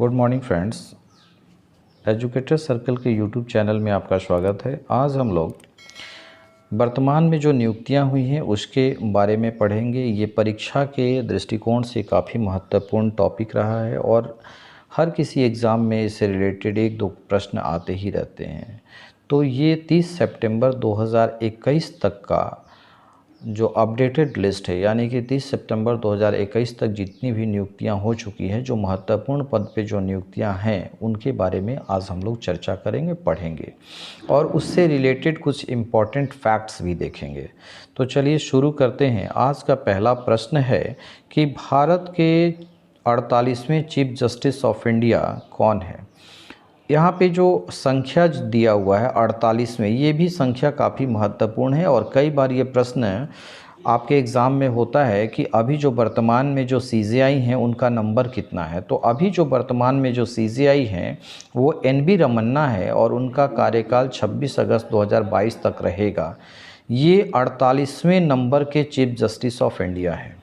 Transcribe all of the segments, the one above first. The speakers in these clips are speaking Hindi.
Good morning friends. Educator circle के यूट्यूब चैनल में आपका स्वागत है। आज हम लोग वर्तमान में जो नियुक्तियां हुई हैं उसके बारे में पढ़ेंगे। ये परीक्षा के दृष्टिकोण से काफ़ी महत्वपूर्ण टॉपिक रहा है और हर किसी एग्ज़ाम में इससे रिलेटेड एक दो प्रश्न आते ही रहते हैं। तो ये 30 सितंबर 2021 तक का जो अपडेटेड लिस्ट है, यानी कि 30 सितंबर 2021 तक जितनी भी नियुक्तियां हो चुकी हैं, जो महत्वपूर्ण पद पे जो नियुक्तियां हैं उनके बारे में आज हम लोग चर्चा करेंगे, पढ़ेंगे और उससे रिलेटेड कुछ इम्पॉर्टेंट फैक्ट्स भी देखेंगे। तो चलिए शुरू करते हैं। आज का पहला प्रश्न है कि भारत के 48वें चीफ जस्टिस ऑफ इंडिया कौन है। यहाँ पे जो संख्या दिया हुआ है 48 में, ये भी संख्या काफ़ी महत्वपूर्ण है और कई बार ये प्रश्न आपके एग्ज़ाम में होता है कि अभी जो वर्तमान में जो सीजेआई हैं उनका नंबर कितना है। तो अभी जो वर्तमान में जो सीजेआई हैं वो एनबी रमन्ना है और उनका कार्यकाल 26 अगस्त 2022 तक रहेगा। ये 48वें नंबर के चीफ जस्टिस ऑफ इंडिया है।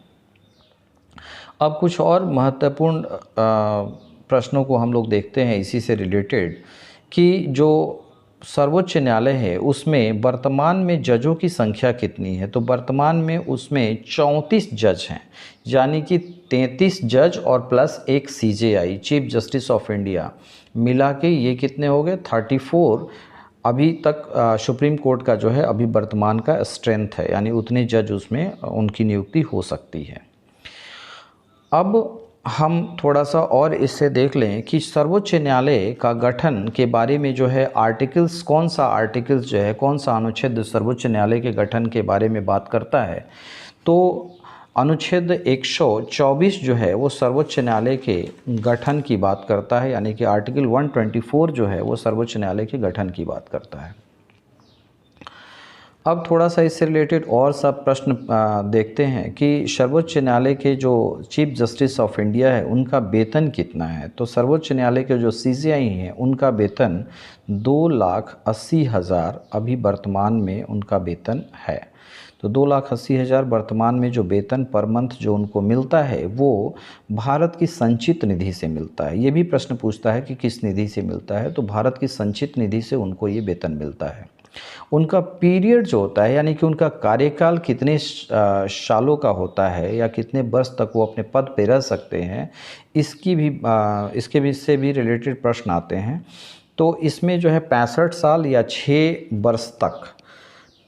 अब कुछ और महत्वपूर्ण प्रश्नों को हम लोग देखते हैं इसी से रिलेटेड कि जो सर्वोच्च न्यायालय है उसमें वर्तमान में जजों की संख्या कितनी है। तो वर्तमान में उसमें 34 जज हैं, यानी कि 33 जज और प्लस एक CJI chief justice of India मिला के ये कितने हो गए 34। अभी तक सुप्रीम कोर्ट का जो है अभी वर्तमान का स्ट्रेंथ है, यानी उतने जज उसमें उनकी नियुक्ति हो सकती है। अब हम थोड़ा सा और इससे देख लें कि सर्वोच्च न्यायालय का गठन के बारे में जो है आर्टिकल्स, कौन सा आर्टिकल्स जो है, कौन सा अनुच्छेद सर्वोच्च न्यायालय के गठन के बारे में बात करता है। तो अनुच्छेद 124 जो है वो सर्वोच्च न्यायालय के गठन की बात करता है, यानी कि आर्टिकल 124 जो है वो सर्वोच्च न्यायालय के गठन की बात करता है। अब थोड़ा सा इससे रिलेटेड और सब प्रश्न देखते हैं कि सर्वोच्च न्यायालय के जो चीफ जस्टिस ऑफ इंडिया है उनका वेतन कितना है। तो सर्वोच्च न्यायालय के जो सीजेआई हैं उनका वेतन 2,80,000 अभी वर्तमान में उनका वेतन है। तो 2,80,000 वर्तमान में जो वेतन पर मंथ जो उनको मिलता है वो भारत की संचित निधि से मिलता है। ये भी प्रश्न पूछता है कि किस निधि से मिलता है। तो भारत की संचित निधि से उनको ये वेतन मिलता है। उनका पीरियड जो होता है, यानी कि उनका कार्यकाल कितने सालों का होता है या कितने वर्ष तक वो अपने पद पे रह सकते हैं, इसके भी से भी रिलेटेड प्रश्न आते हैं। तो इसमें जो है 65 साल या 6 वर्ष तक,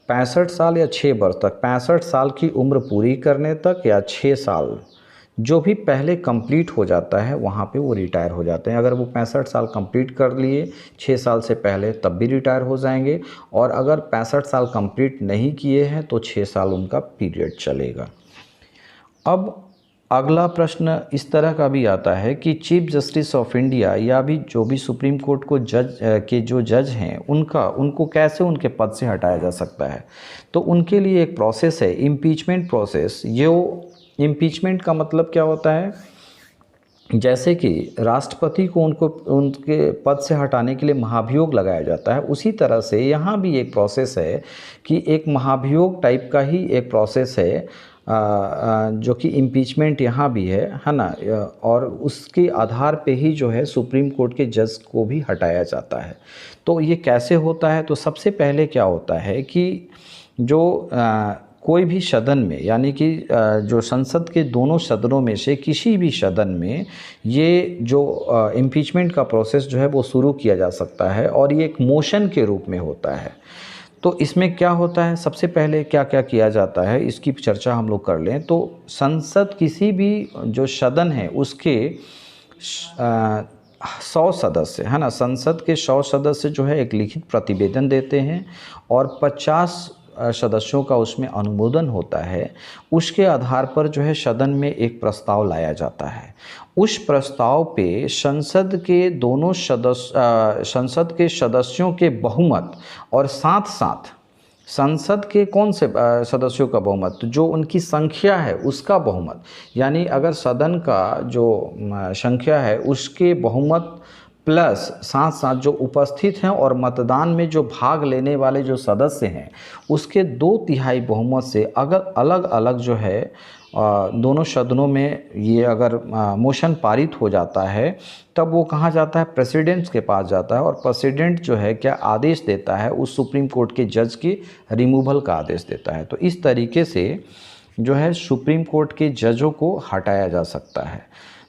65 साल या 6 वर्ष तक, 65 साल की उम्र पूरी करने तक या 6 साल जो भी पहले कंप्लीट हो जाता है वहाँ पे वो रिटायर हो जाते हैं। अगर वो 65 साल कंप्लीट कर लिए 6 साल से पहले तब भी रिटायर हो जाएंगे, और अगर 65 साल कंप्लीट नहीं किए हैं तो 6 साल उनका पीरियड चलेगा। अब अगला प्रश्न इस तरह का भी आता है कि चीफ जस्टिस ऑफ इंडिया या भी जो भी सुप्रीम कोर्ट को जो जज हैं उनको कैसे उनके पद से हटाया जा सकता है। तो उनके लिए एक प्रोसेस है, इम्पीचमेंट प्रोसेस। इम्पीचमेंट का मतलब क्या होता है, जैसे कि राष्ट्रपति को उनके पद से हटाने के लिए महाभियोग लगाया जाता है, उसी तरह से यहाँ भी एक प्रोसेस है कि एक महाभियोग टाइप का ही एक प्रोसेस है जो कि इम्पीचमेंट यहाँ भी है ना। और उसके आधार पे ही जो है सुप्रीम कोर्ट के जज को भी हटाया जाता है। तो ये कैसे होता है, तो सबसे पहले क्या होता है कि जो कोई भी सदन में, यानी कि जो संसद के दोनों सदनों में से किसी भी सदन में ये जो इम्पीचमेंट का प्रोसेस जो है वो शुरू किया जा सकता है और ये एक मोशन के रूप में होता है। तो इसमें क्या होता है, सबसे पहले क्या क्या किया जाता है इसकी चर्चा हम लोग कर लें। तो संसद, किसी भी जो सदन है उसके 100 सदस्य है ना, संसद के 100 सदस्य जो है एक लिखित प्रतिवेदन देते हैं और 50 सदस्यों का उसमें अनुमोदन होता है। उसके आधार पर जो है सदन में एक प्रस्ताव लाया जाता है। उस प्रस्ताव पे संसद के सदस्यों के बहुमत और साथ साथ संसद के कौन से सदस्यों का बहुमत, तो जो उनकी संख्या है उसका बहुमत, यानी अगर सदन का जो संख्या है उसके बहुमत प्लस साथ साथ जो उपस्थित हैं और मतदान में जो भाग लेने वाले जो सदस्य हैं उसके 2/3 बहुमत से अगर अलग अलग जो है दोनों सदनों में ये अगर मोशन पारित हो जाता है तब वो कहाँ जाता है, प्रेसिडेंट के पास जाता है, और प्रेसिडेंट जो है क्या आदेश देता है, उस सुप्रीम कोर्ट के जज की रिमूवल का आदेश देता है। तो इस तरीके से जो है सुप्रीम कोर्ट के जजों को हटाया जा सकता है।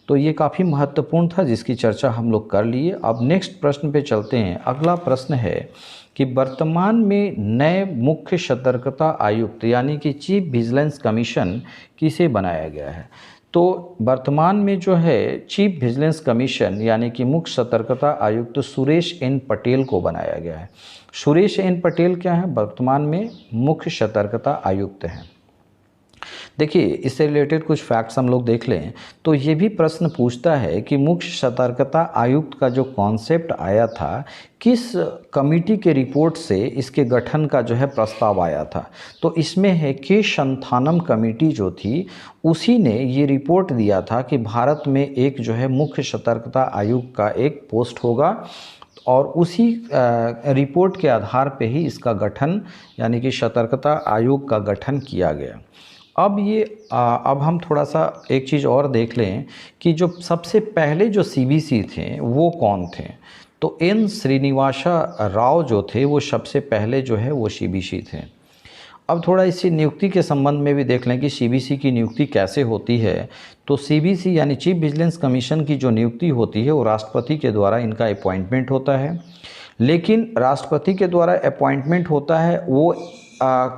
तो ये काफ़ी महत्वपूर्ण था जिसकी चर्चा हम लोग कर लिए। अब नेक्स्ट प्रश्न पे चलते हैं। अगला प्रश्न है कि वर्तमान में नए मुख्य सतर्कता आयुक्त यानी कि चीफ विजिलेंस कमीशन किसे बनाया गया है। तो वर्तमान में जो है चीफ विजिलेंस कमीशन यानी कि मुख्य सतर्कता आयुक्त सुरेश एन पटेल को बनाया गया है। सुरेश एन पटेल क्या है, वर्तमान में मुख्य सतर्कता आयुक्त हैं। देखिए इससे रिलेटेड कुछ फैक्ट्स हम लोग देख लें तो ये भी प्रश्न पूछता है कि मुख्य सतर्कता आयुक्त का जो कॉन्सेप्ट आया था किस कमेटी के रिपोर्ट से इसके गठन का जो है प्रस्ताव आया था। तो इसमें है के शंथानम कमेटी जो थी उसी ने ये रिपोर्ट दिया था कि भारत में एक जो है मुख्य सतर्कता आयुक्त का एक पोस्ट होगा और उसी रिपोर्ट के आधार पे ही इसका गठन यानी कि सतर्कता आयोग का गठन किया गया। अब हम थोड़ा सा एक चीज़ और देख लें कि जो सबसे पहले जो सीबीसी थे वो कौन थे। तो एन श्रीनिवास राव जो थे वो सबसे पहले जो है वो सीबीसी थे। अब थोड़ा इसी नियुक्ति के संबंध में भी देख लें कि सीबीसी की नियुक्ति कैसे होती है। तो सीबीसी यानी चीफ विजिलेंस कमीशन की जो नियुक्ति होती है वो राष्ट्रपति के द्वारा इनका अपॉइंटमेंट होता है। लेकिन राष्ट्रपति के द्वारा अपॉइंटमेंट होता है वो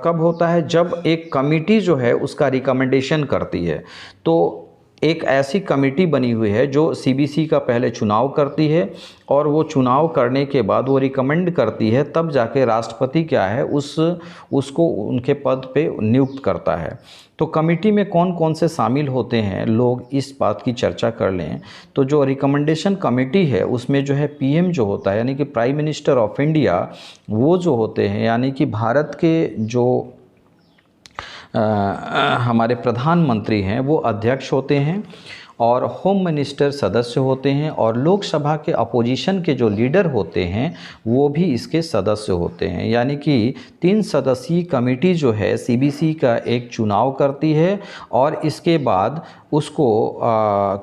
कब होता है, जब एक कमेटी जो है उसका रिकमेंडेशन करती है। तो एक ऐसी कमेटी बनी हुई है जो सीबीसी का पहले चुनाव करती है और वो चुनाव करने के बाद वो रिकमेंड करती है, तब जाके राष्ट्रपति क्या है उसको उनके पद पे नियुक्त करता है। तो कमेटी में कौन कौन से शामिल होते हैं लोग, इस बात की चर्चा कर लें। तो जो रिकमेंडेशन कमेटी है उसमें जो है पीएम जो होता है यानी कि प्राइम मिनिस्टर ऑफ इंडिया वो जो होते हैं यानी कि भारत के जो हमारे प्रधानमंत्री हैं वो अध्यक्ष होते हैं और होम मिनिस्टर सदस्य होते हैं और लोकसभा के अपोजिशन के जो लीडर होते हैं वो भी इसके सदस्य होते हैं। यानी कि 3 सदस्यीय कमेटी जो है सीबीसी का एक चुनाव करती है और इसके बाद उसको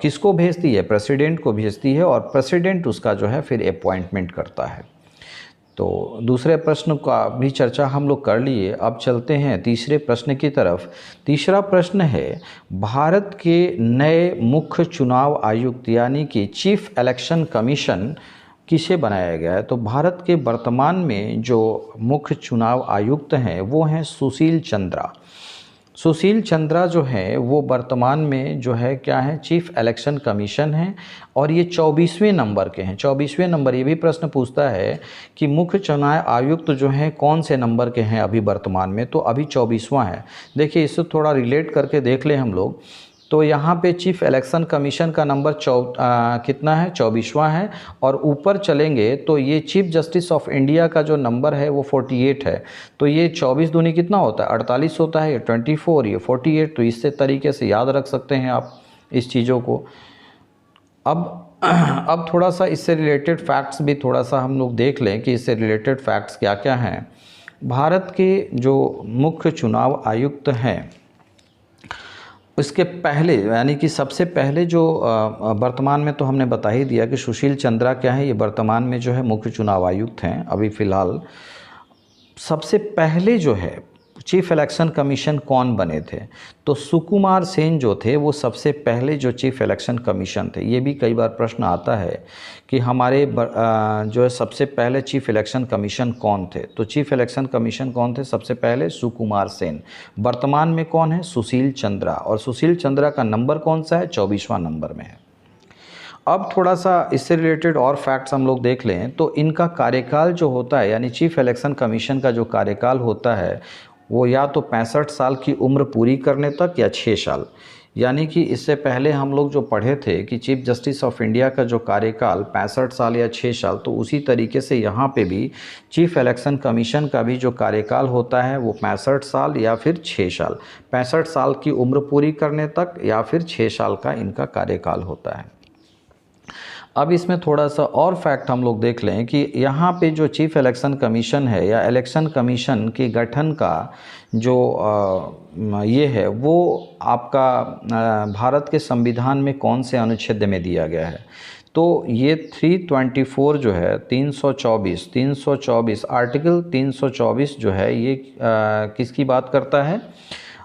किसको भेजती है, प्रेसिडेंट को भेजती है और प्रेसिडेंट उसका जो है फिर अपॉइंटमेंट करता है। तो दूसरे प्रश्न का भी चर्चा हम लोग कर लिए। अब चलते हैं तीसरे प्रश्न की तरफ। तीसरा प्रश्न है भारत के नए मुख्य चुनाव आयुक्त यानी कि चीफ इलेक्शन कमीशन किसे बनाया गया है। तो भारत के वर्तमान में जो मुख्य चुनाव आयुक्त हैं वो हैं सुशील चंद्रा। सुशील चंद्रा जो है वो वर्तमान में जो है क्या है, चीफ इलेक्शन कमीशन हैं और ये 24वें नंबर के हैं। 24वें नंबर, ये भी प्रश्न पूछता है कि मुख्य चुनाव आयुक्त जो हैं कौन से नंबर के हैं अभी वर्तमान में। तो अभी 24वां है। देखिए इससे थोड़ा रिलेट करके देख लें हम लोग। तो यहाँ पे चीफ इलेक्शन कमीशन का नंबर कितना है, 24वां है। और ऊपर चलेंगे तो ये चीफ जस्टिस ऑफ इंडिया का जो नंबर है वो 48 है। तो ये 24 दूनी कितना होता है, 48 होता है। ये 24, ये 48। तो इससे तरीके से याद रख सकते हैं आप इस चीज़ों को। अब थोड़ा सा इससे रिलेटेड फैक्ट्स भी थोड़ा सा हम लोग देख लें कि इससे रिलेटेड फैक्ट्स क्या क्या हैं। भारत के जो मुख्य चुनाव आयुक्त हैं इसके पहले यानी कि सबसे पहले जो वर्तमान में तो हमने बता ही दिया कि सुशील चंद्रा क्या है, ये वर्तमान में जो है मुख्य चुनाव आयुक्त हैं अभी फ़िलहाल। सबसे पहले जो है चीफ इलेक्शन कमीशन कौन बने थे, तो सुकुमार सेन जो थे वो सबसे पहले जो चीफ इलेक्शन कमीशन थे। ये भी कई बार प्रश्न आता है कि हमारे जो है सबसे पहले चीफ इलेक्शन कमीशन कौन थे। तो चीफ इलेक्शन कमीशन कौन थे, सबसे पहले सुकुमार सेन। वर्तमान में कौन है, सुशील चंद्रा। और सुशील चंद्रा का नंबर कौन सा है, 24वां नंबर में है। अब थोड़ा सा इससे रिलेटेड और फैक्ट्स हम लोग देख लें तो इनका कार्यकाल जो होता है यानी चीफ इलेक्शन कमीशन का जो कार्यकाल होता है वो या तो 65 साल की उम्र पूरी करने तक या 6 साल। यानी कि इससे पहले हम लोग जो पढ़े थे कि चीफ जस्टिस ऑफ इंडिया का जो कार्यकाल 65 साल या 6 साल, तो उसी तरीके से यहाँ पे भी चीफ इलेक्शन कमीशन का भी जो कार्यकाल होता है वो 65 साल या फिर 6 साल। 65 साल की उम्र पूरी करने तक या फिर 6 साल का इनका कार्यकाल होता है। अब इसमें थोड़ा सा और फैक्ट हम लोग देख लें कि यहाँ पे जो चीफ इलेक्शन कमीशन है या इलेक्शन कमीशन के गठन का जो ये है वो आपका भारत के संविधान में कौन से अनुच्छेद में दिया गया है। तो ये 324 जो है 324 आर्टिकल 324 जो है ये किसकी बात करता है,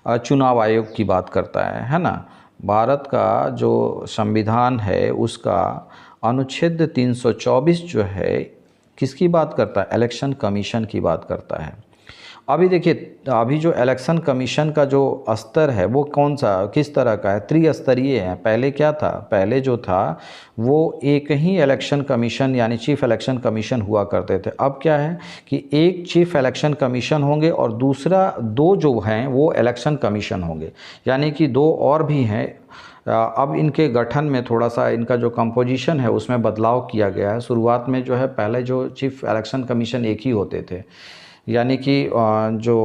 चुनाव आयोग की बात करता है ना। भारत का जो संविधान है उसका अनुच्छेद 324 जो है किसकी बात करता है, इलेक्शन कमीशन की बात करता है। अभी देखिए, अभी जो इलेक्शन कमीशन का जो स्तर है वो कौन सा किस तरह का है, त्रिस्तरीय है। पहले क्या था, पहले जो था वो एक ही इलेक्शन कमीशन यानी चीफ इलेक्शन कमीशन हुआ करते थे। अब क्या है कि एक चीफ इलेक्शन कमीशन होंगे और दूसरा दो जो हैं वो इलेक्शन कमीशन होंगे, यानी कि दो और भी हैं। अब इनके गठन में थोड़ा सा इनका जो कंपोजिशन है उसमें बदलाव किया गया है। शुरुआत में जो है पहले जो चीफ इलेक्शन कमीशन एक ही होते थे, यानी कि जो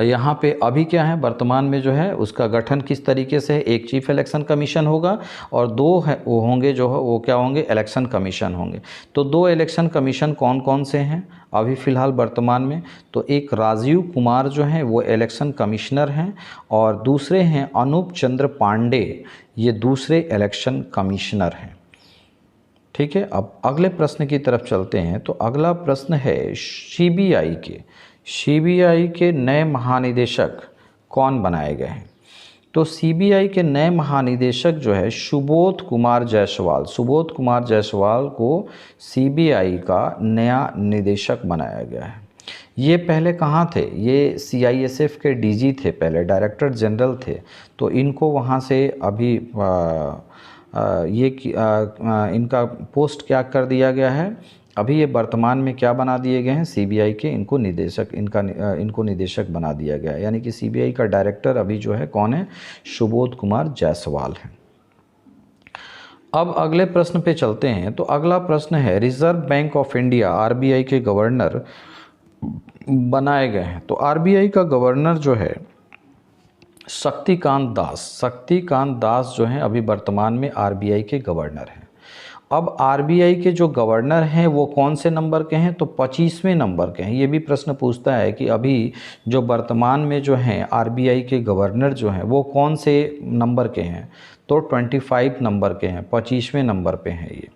यहाँ पे अभी क्या है वर्तमान में जो है उसका गठन किस तरीके से है, एक चीफ इलेक्शन कमीशन होगा और दो है वो होंगे जो है वो क्या होंगे, इलेक्शन कमीशन होंगे। तो दो इलेक्शन कमीशन कौन कौन से हैं अभी फ़िलहाल वर्तमान में, तो एक राजीव कुमार जो हैं वो इलेक्शन कमिश्नर हैं और दूसरे हैं अनूप चंद्र पांडे, ये दूसरे इलेक्शन कमिश्नर हैं। ठीक है, अब अगले प्रश्न की तरफ चलते हैं। तो अगला प्रश्न है सीबीआई के नए महानिदेशक कौन बनाए गए हैं। तो सीबीआई के नए महानिदेशक जो है सुबोध कुमार जायसवाल को सीबीआई का नया निदेशक बनाया गया है। ये पहले कहाँ थे, ये सीआईएसएफ के डीजी थे, पहले डायरेक्टर जनरल थे। तो इनको वहाँ से अभी इनका पोस्ट क्या कर दिया गया है, अभी ये वर्तमान में क्या बना दिए गए हैं, सीबीआई के इनको निदेशक बना दिया गया है। यानी कि सीबीआई का डायरेक्टर अभी जो है कौन है, सुबोध कुमार जायसवाल है। अब अगले प्रश्न पे चलते हैं। तो अगला प्रश्न है reserve bank of India RBI के गवर्नर बनाए गए हैं। तो आरबीआई का गवर्नर जो है शक्तिकांत दास जो हैं अभी वर्तमान में आरबीआई के गवर्नर हैं। अब आरबीआई के जो गवर्नर हैं वो कौन से नंबर के हैं, तो 25वें नंबर के हैं। ये भी प्रश्न पूछता है कि अभी जो वर्तमान में जो हैं आरबीआई के गवर्नर जो हैं वो कौन से नंबर के हैं, तो 25 नंबर के हैं, 25वें नंबर पे हैं ये।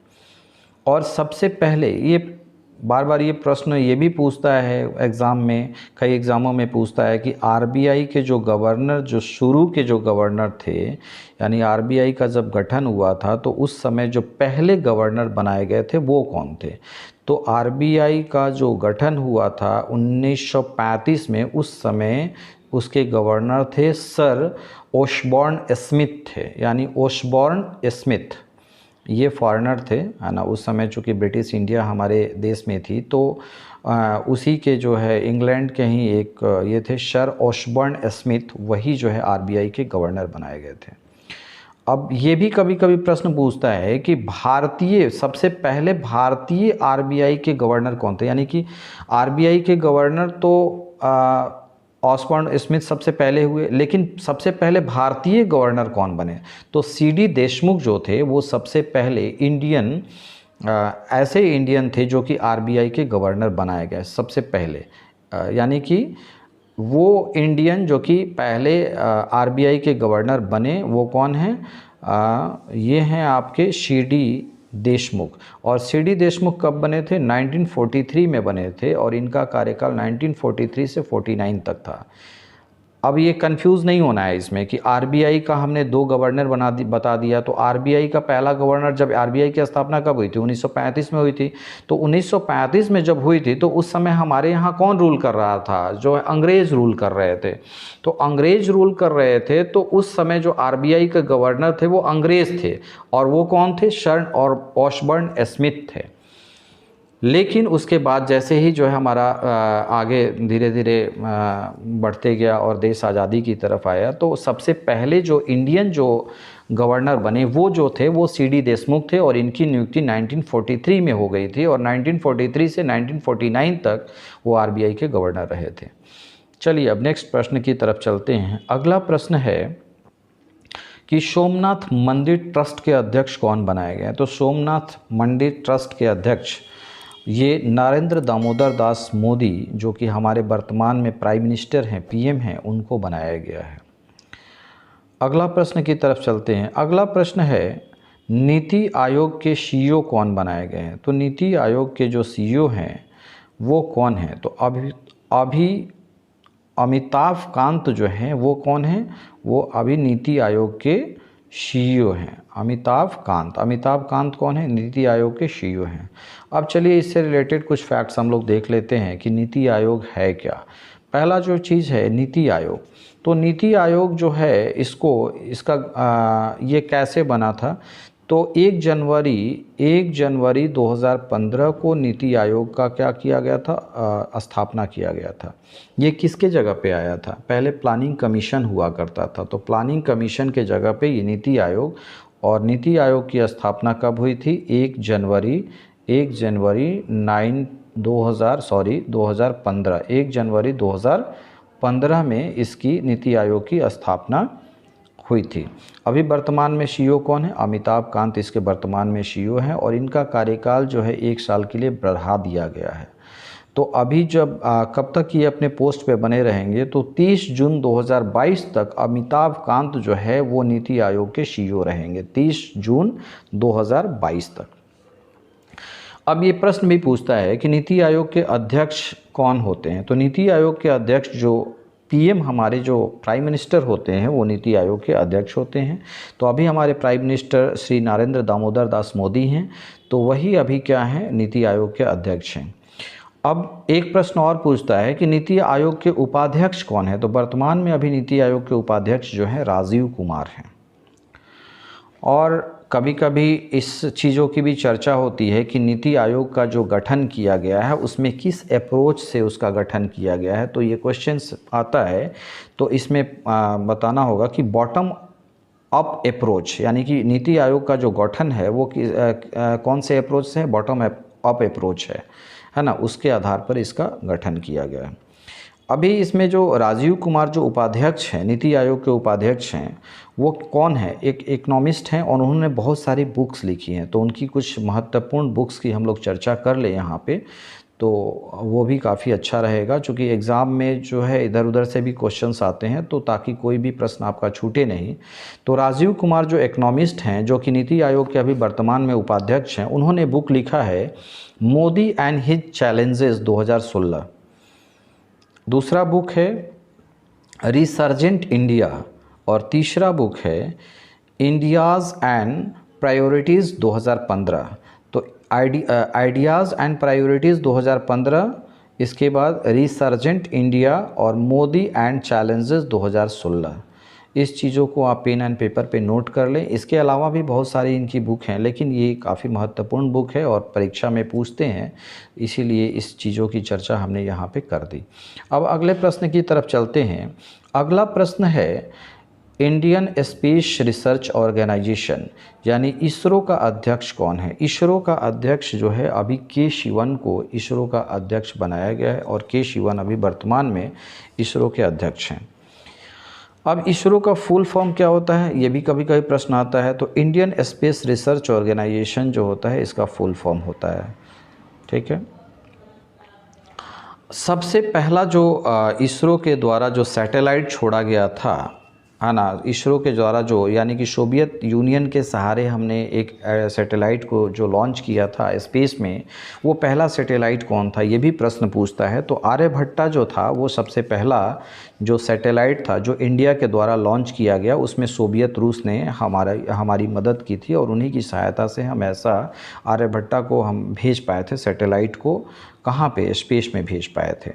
और सबसे पहले ये बार बार ये प्रश्न ये भी पूछता है एग्ज़ाम में, कई एग्ज़ामों में पूछता है कि आरबीआई के जो गवर्नर, जो शुरू के जो गवर्नर थे, यानी आरबीआई का जब गठन हुआ था तो उस समय जो पहले गवर्नर बनाए गए थे वो कौन थे। तो आरबीआई का जो गठन हुआ था 1935 में, उस समय उसके गवर्नर थे सर ओशबॉर्न स्मिथ थे, यानी ओशबॉर्न स्मिथ, ये फॉरेनर थे, है ना। उस समय चूँकि ब्रिटिश इंडिया हमारे देश में थी तो उसी के जो है इंग्लैंड के ही एक ये थे सर ओशबॉर्न स्मिथ, वही जो है आरबीआई के गवर्नर बनाए गए थे। अब ये भी कभी कभी प्रश्न पूछता है कि सबसे पहले भारतीय आरबीआई के गवर्नर कौन थे, यानी कि आरबीआई के गवर्नर तो ऑसबॉर्न स्मिथ सबसे पहले हुए, लेकिन सबसे पहले भारतीय गवर्नर कौन बने, तो सीडी देशमुख जो थे वो सबसे पहले ऐसे इंडियन थे जो कि आरबीआई के गवर्नर बनाए गए सबसे पहले। यानी कि वो इंडियन जो कि पहले आरबीआई के गवर्नर बने वो कौन हैं, ये हैं आपके सीडी देशमुख। और सीडी देशमुख कब बने थे, 1943 में बने थे और इनका कार्यकाल 1943 से 49 तक था। अब ये कंफ्यूज नहीं होना है इसमें कि आरबीआई का हमने दो गवर्नर बता दिया। तो आरबीआई का पहला गवर्नर, जब आरबीआई की स्थापना कब हुई थी, 1935 में हुई थी। तो 1935 में जब हुई थी तो उस समय हमारे यहाँ कौन रूल कर रहा था, जो अंग्रेज़ रूल कर रहे थे। तो अंग्रेज़ रूल कर रहे थे तो उस समय जो आरबीआई के गवर्नर थे वो अंग्रेज़ थे, और वो कौन थे, सर और ओशबॉर्न स्मिथ थे। लेकिन उसके बाद जैसे ही जो है हमारा आगे धीरे धीरे बढ़ते गया और देश आज़ादी की तरफ आया, तो सबसे पहले जो इंडियन जो गवर्नर बने वो जो थे वो सीडी देशमुख थे और इनकी नियुक्ति 1943 में हो गई थी और 1943 से 1949 तक वो आरबीआई के गवर्नर रहे थे। चलिए अब नेक्स्ट प्रश्न की तरफ चलते हैं। अगला प्रश्न है कि सोमनाथ मंदिर ट्रस्ट के अध्यक्ष कौन बनाए गए हैं। तो सोमनाथ मंदिर ट्रस्ट के अध्यक्ष ये नरेंद्र दामोदर दास मोदी, जो कि हमारे वर्तमान में प्राइम मिनिस्टर हैं, पीएम हैं, उनको बनाया गया है। अगला प्रश्न की तरफ चलते हैं। अगला प्रश्न है नीति आयोग के सीईओ कौन बनाए गए हैं। तो नीति आयोग के जो सीईओ हैं वो कौन हैं। तो अभी अमिताभ कांत जो हैं वो कौन हैं, वो अभी नीति आयोग के सीईओ हैं। अमिताभ कांत कौन है, नीति आयोग के सीईओ हैं। अब चलिए इससे रिलेटेड कुछ फैक्ट्स हम लोग देख लेते हैं कि नीति आयोग है क्या। पहला जो चीज़ है नीति आयोग, तो नीति आयोग जो है ये कैसे बना था। तो 1 जनवरी 2015 को नीति आयोग का क्या किया गया था, स्थापना किया गया था। ये किसके जगह पे आया था, पहले प्लानिंग कमीशन हुआ करता था, तो प्लानिंग कमीशन के जगह पे ये नीति आयोग, और नीति आयोग की स्थापना कब हुई थी, 1 जनवरी 2015 में इसकी नीति आयोग की स्थापना हुई थी। अभी वर्तमान में सीईओ कौन है, अमिताभ कांत इसके वर्तमान में सीईओ हैं, और इनका कार्यकाल जो है 1 साल के लिए बढ़ा दिया गया है। तो अभी जब कब तक ये अपने पोस्ट पे बने रहेंगे, तो 30 जून 2022 तक अमिताभ कांत जो है वो नीति आयोग के सीईओ रहेंगे, 30 जून 2022 तक। अब ये प्रश्न भी पूछता है कि नीति आयोग के अध्यक्ष कौन होते हैं। तो नीति आयोग के अध्यक्ष जो पीएम, हमारे जो प्राइम मिनिस्टर होते हैं, वो नीति आयोग के अध्यक्ष होते हैं। तो अभी हमारे प्राइम मिनिस्टर श्री नरेंद्र दामोदर दास मोदी हैं, तो वही अभी क्या हैं, नीति आयोग के अध्यक्ष हैं। अब एक प्रश्न और पूछता है कि नीति आयोग के उपाध्यक्ष कौन है। तो वर्तमान में अभी नीति आयोग के उपाध्यक्ष जो हैं राजीव कुमार हैं। और कभी कभी इस चीज़ों की भी चर्चा होती है कि नीति आयोग का जो गठन किया गया है उसमें किस अप्रोच से उसका गठन किया गया है। तो ये क्वेश्चंस आता है, तो इसमें बताना होगा कि बॉटम अप अप्रोच, यानी कि नीति आयोग का जो गठन है वो कौन से अप्रोच से है, बॉटम अप अप्रोच है ना, उसके आधार पर इसका गठन किया गया है। अभी इसमें जो राजीव कुमार जो उपाध्यक्ष हैं, नीति आयोग के उपाध्यक्ष हैं, वो कौन है, एक इकोनॉमिस्ट हैं और उन्होंने बहुत सारी बुक्स लिखी हैं। तो उनकी कुछ महत्वपूर्ण बुक्स की हम लोग चर्चा कर लें यहाँ पे, तो वो भी काफ़ी अच्छा रहेगा, क्योंकि एग्ज़ाम में जो है इधर उधर से भी क्वेश्चंस आते हैं, तो ताकि कोई भी प्रश्न आपका छूटे नहीं। तो राजीव कुमार जो इकोनॉमिस्ट हैं, जो कि नीति आयोग के अभी वर्तमान में उपाध्यक्ष हैं, उन्होंने बुक लिखा है मोदी एंड हिज चैलेंजेस 2016। दूसरा बुक है रिसर्जेंट इंडिया, और तीसरा बुक है इंडियाज़ एंड प्रायोरिटीज़ 2015। तो आइडियाज़ एंड प्रायोरिटीज़ 2015, इसके बाद रिसर्जेंट इंडिया और मोदी एंड चैलेंजेस 2016। इस चीज़ों को आप पेन एंड पेपर पे नोट कर लें। इसके अलावा भी बहुत सारी इनकी बुक हैं, लेकिन ये काफ़ी महत्वपूर्ण बुक है और परीक्षा में पूछते हैं, इसीलिए इस चीज़ों की चर्चा हमने यहाँ पे कर दी। अब अगले प्रश्न की तरफ चलते हैं। अगला प्रश्न है इंडियन स्पेस रिसर्च ऑर्गेनाइजेशन यानी इसरो का अध्यक्ष कौन है। इसरो का अध्यक्ष जो है अभी के शिवन को इसरो का अध्यक्ष बनाया गया है, और के शिवन अभी वर्तमान में इसरो के अध्यक्ष हैं। अब इसरो का फुल फॉर्म क्या होता है, ये भी कभी कभी प्रश्न आता है। तो इंडियन स्पेस रिसर्च ऑर्गेनाइजेशन जो होता है इसका फुल फॉर्म होता है, ठीक है। सबसे पहला जो इसरो के द्वारा जो सैटेलाइट छोड़ा गया था, है ना, इसरो के द्वारा जो, यानी कि सोवियत यूनियन के सहारे हमने एक सैटेलाइट को जो लॉन्च किया था स्पेस में, वो पहला सैटेलाइट कौन था, ये भी प्रश्न पूछता है। तो आर्यभट्टा जो था वो सबसे पहला जो सैटेलाइट था जो इंडिया के द्वारा लॉन्च किया गया, उसमें सोवियत रूस ने हमारी मदद की थी, और उन्हीं की सहायता से हम ऐसा आर्यभट्टा को हम भेज पाए थे, सैटेलाइट को कहाँ पे, स्पेस में भेज पाए थे।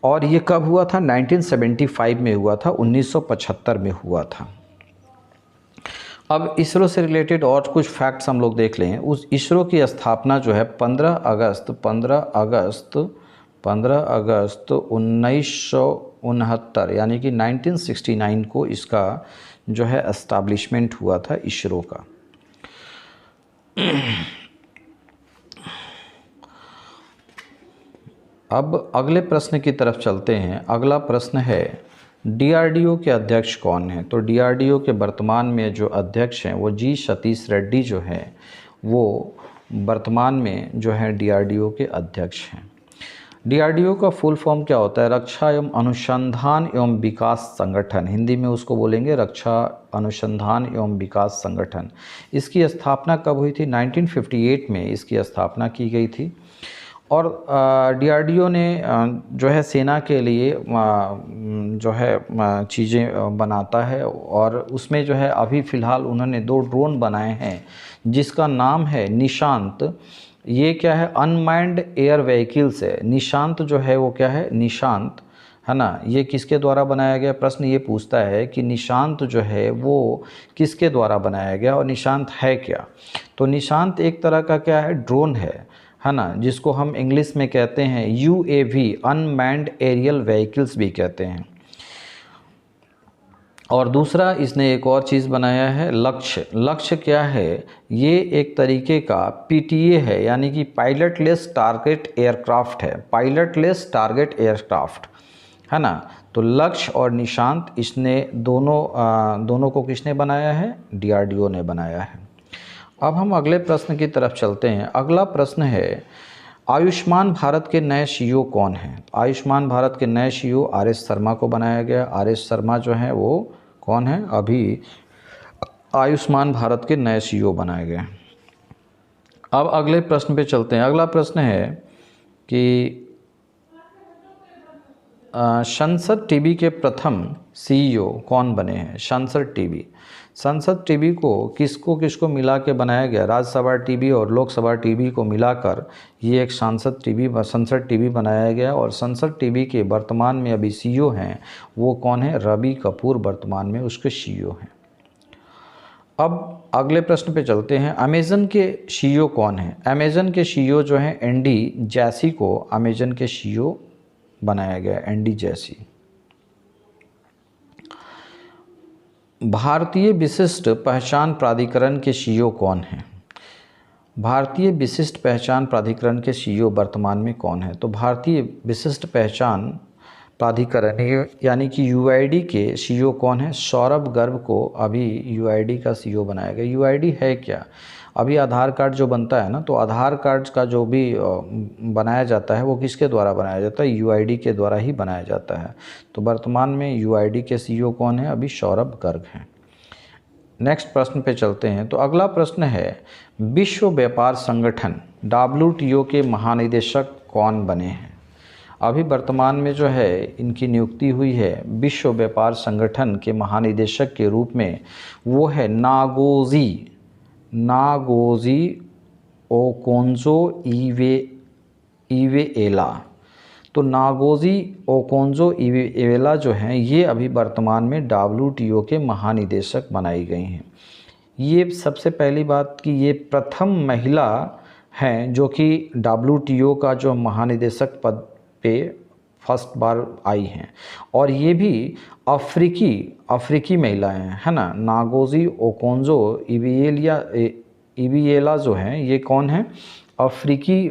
और ये कब हुआ था, 1975 में हुआ था, 1975 में हुआ था। अब इसरो से रिलेटेड और कुछ फैक्ट्स हम लोग देख लें। उस इसरो की स्थापना जो है 15 अगस्त 1969 यानी कि 1969 को इसका जो है एस्टैब्लिशमेंट हुआ था इसरो का। अब अगले प्रश्न की तरफ चलते हैं। अगला प्रश्न है डीआरडीओ के अध्यक्ष कौन हैं? तो डीआरडीओ के वर्तमान में जो अध्यक्ष हैं वो जी सतीश रेड्डी जो हैं वो वर्तमान में जो है डीआरडीओ के अध्यक्ष हैं। डीआरडीओ का फुल फॉर्म क्या होता है? रक्षा एवं अनुसंधान एवं विकास संगठन, हिंदी में उसको बोलेंगे रक्षा अनुसंधान एवं विकास संगठन। इसकी स्थापना कब हुई थी? 1958 में इसकी स्थापना की गई थी। और डीआरडीओ ने जो है सेना के लिए जो है चीज़ें बनाता है, और उसमें जो है अभी फ़िलहाल उन्होंने 2 ड्रोन बनाए हैं जिसका नाम है निशांत। ये क्या है? अनमाइंड एयर व्हीकल्स है। निशांत जो है वो क्या है? निशांत है ना। ये किसके द्वारा बनाया गया? प्रश्न ये पूछता है कि निशांत जो है वो किसके द्वारा बनाया गया और निशांत है क्या? तो निशांत एक तरह का क्या है? ड्रोन है ना, जिसको हम इंग्लिश में कहते हैं यूएवी, अनमैन्ड एरियल व्हीकल्स भी कहते हैं। और दूसरा इसने एक और चीज़ बनाया है लक्ष्य। लक्ष्य क्या है? ये एक तरीके का पीटीए है, यानी कि पायलटलेस टारगेट एयरक्राफ्ट है। पायलटलेस टारगेट एयरक्राफ्ट है ना। तो लक्ष्य और निशांत इसने दोनों को किसने बनाया है? डीआरडीओ ने बनाया है। अब हम अगले प्रश्न की तरफ चलते हैं। अगला प्रश्न है आयुष्मान भारत के नए सीईओ कौन हैं? आयुष्मान भारत के नए सीईओ आर.एस. शर्मा को बनाया गया। आर.एस. शर्मा जो हैं वो कौन है? अभी आयुष्मान भारत के नए सीईओ बनाए गए। अब अगले प्रश्न पे चलते हैं। अगला प्रश्न है कि संसद टीवी के प्रथम सीईओ कौन बने हैं? संसद टीवी को किसको मिला के बनाया गया? राज्यसभा टीवी और लोकसभा टीवी को मिलाकर ये एक संसद टीवी बनाया गया। और संसद टीवी के वर्तमान में अभी सीईओ हैं वो कौन है? रवि कपूर वर्तमान में उसके सीईओ हैं। अब अगले प्रश्न पे चलते हैं। अमेज़न के सीईओ कौन है? अमेज़न के सीईओ जो हैं एंडी जैसी को अमेज़न के सीईओ बनाया गया, एंडी जैसी। भारतीय विशिष्ट पहचान प्राधिकरण के सीईओ कौन हैं? भारतीय विशिष्ट पहचान प्राधिकरण के सीईओ वर्तमान में कौन है? तो भारतीय विशिष्ट पहचान प्राधिकरण यानी कि यूआईडी के सीईओ कौन है? सौरभ गर्ग को अभी यूआईडी का सीईओ बनाया गया। यूआईडी है क्या? अभी आधार कार्ड जो बनता है ना, तो आधार कार्ड का जो भी बनाया जाता है वो किसके द्वारा बनाया जाता है? यूआईडी के द्वारा ही बनाया जाता है। तो वर्तमान में यूआईडी के सीईओ कौन है? अभी सौरभ गर्ग हैं। नेक्स्ट प्रश्न पे चलते हैं। तो अगला प्रश्न है विश्व व्यापार संगठन WTO के महानिदेशक कौन बने हैं? अभी वर्तमान में जो है इनकी नियुक्ति हुई है विश्व व्यापार संगठन के महानिदेशक के रूप में, वो है नागोजी ओकोंजो इवेएला। तो नागोजी ओकोंजो इवेएला जो हैं ये अभी वर्तमान में WTO के महानिदेशक बनाई गई हैं। ये सबसे पहली बात कि ये प्रथम महिला हैं जो कि WTO का जो महानिदेशक पद पे फर्स्ट बार आई हैं, और ये भी अफ्रीकी महिलाएं हैं, है ना। नागोजी ओकोंजो इवेएला जो हैं ये कौन है? अफ्रीकी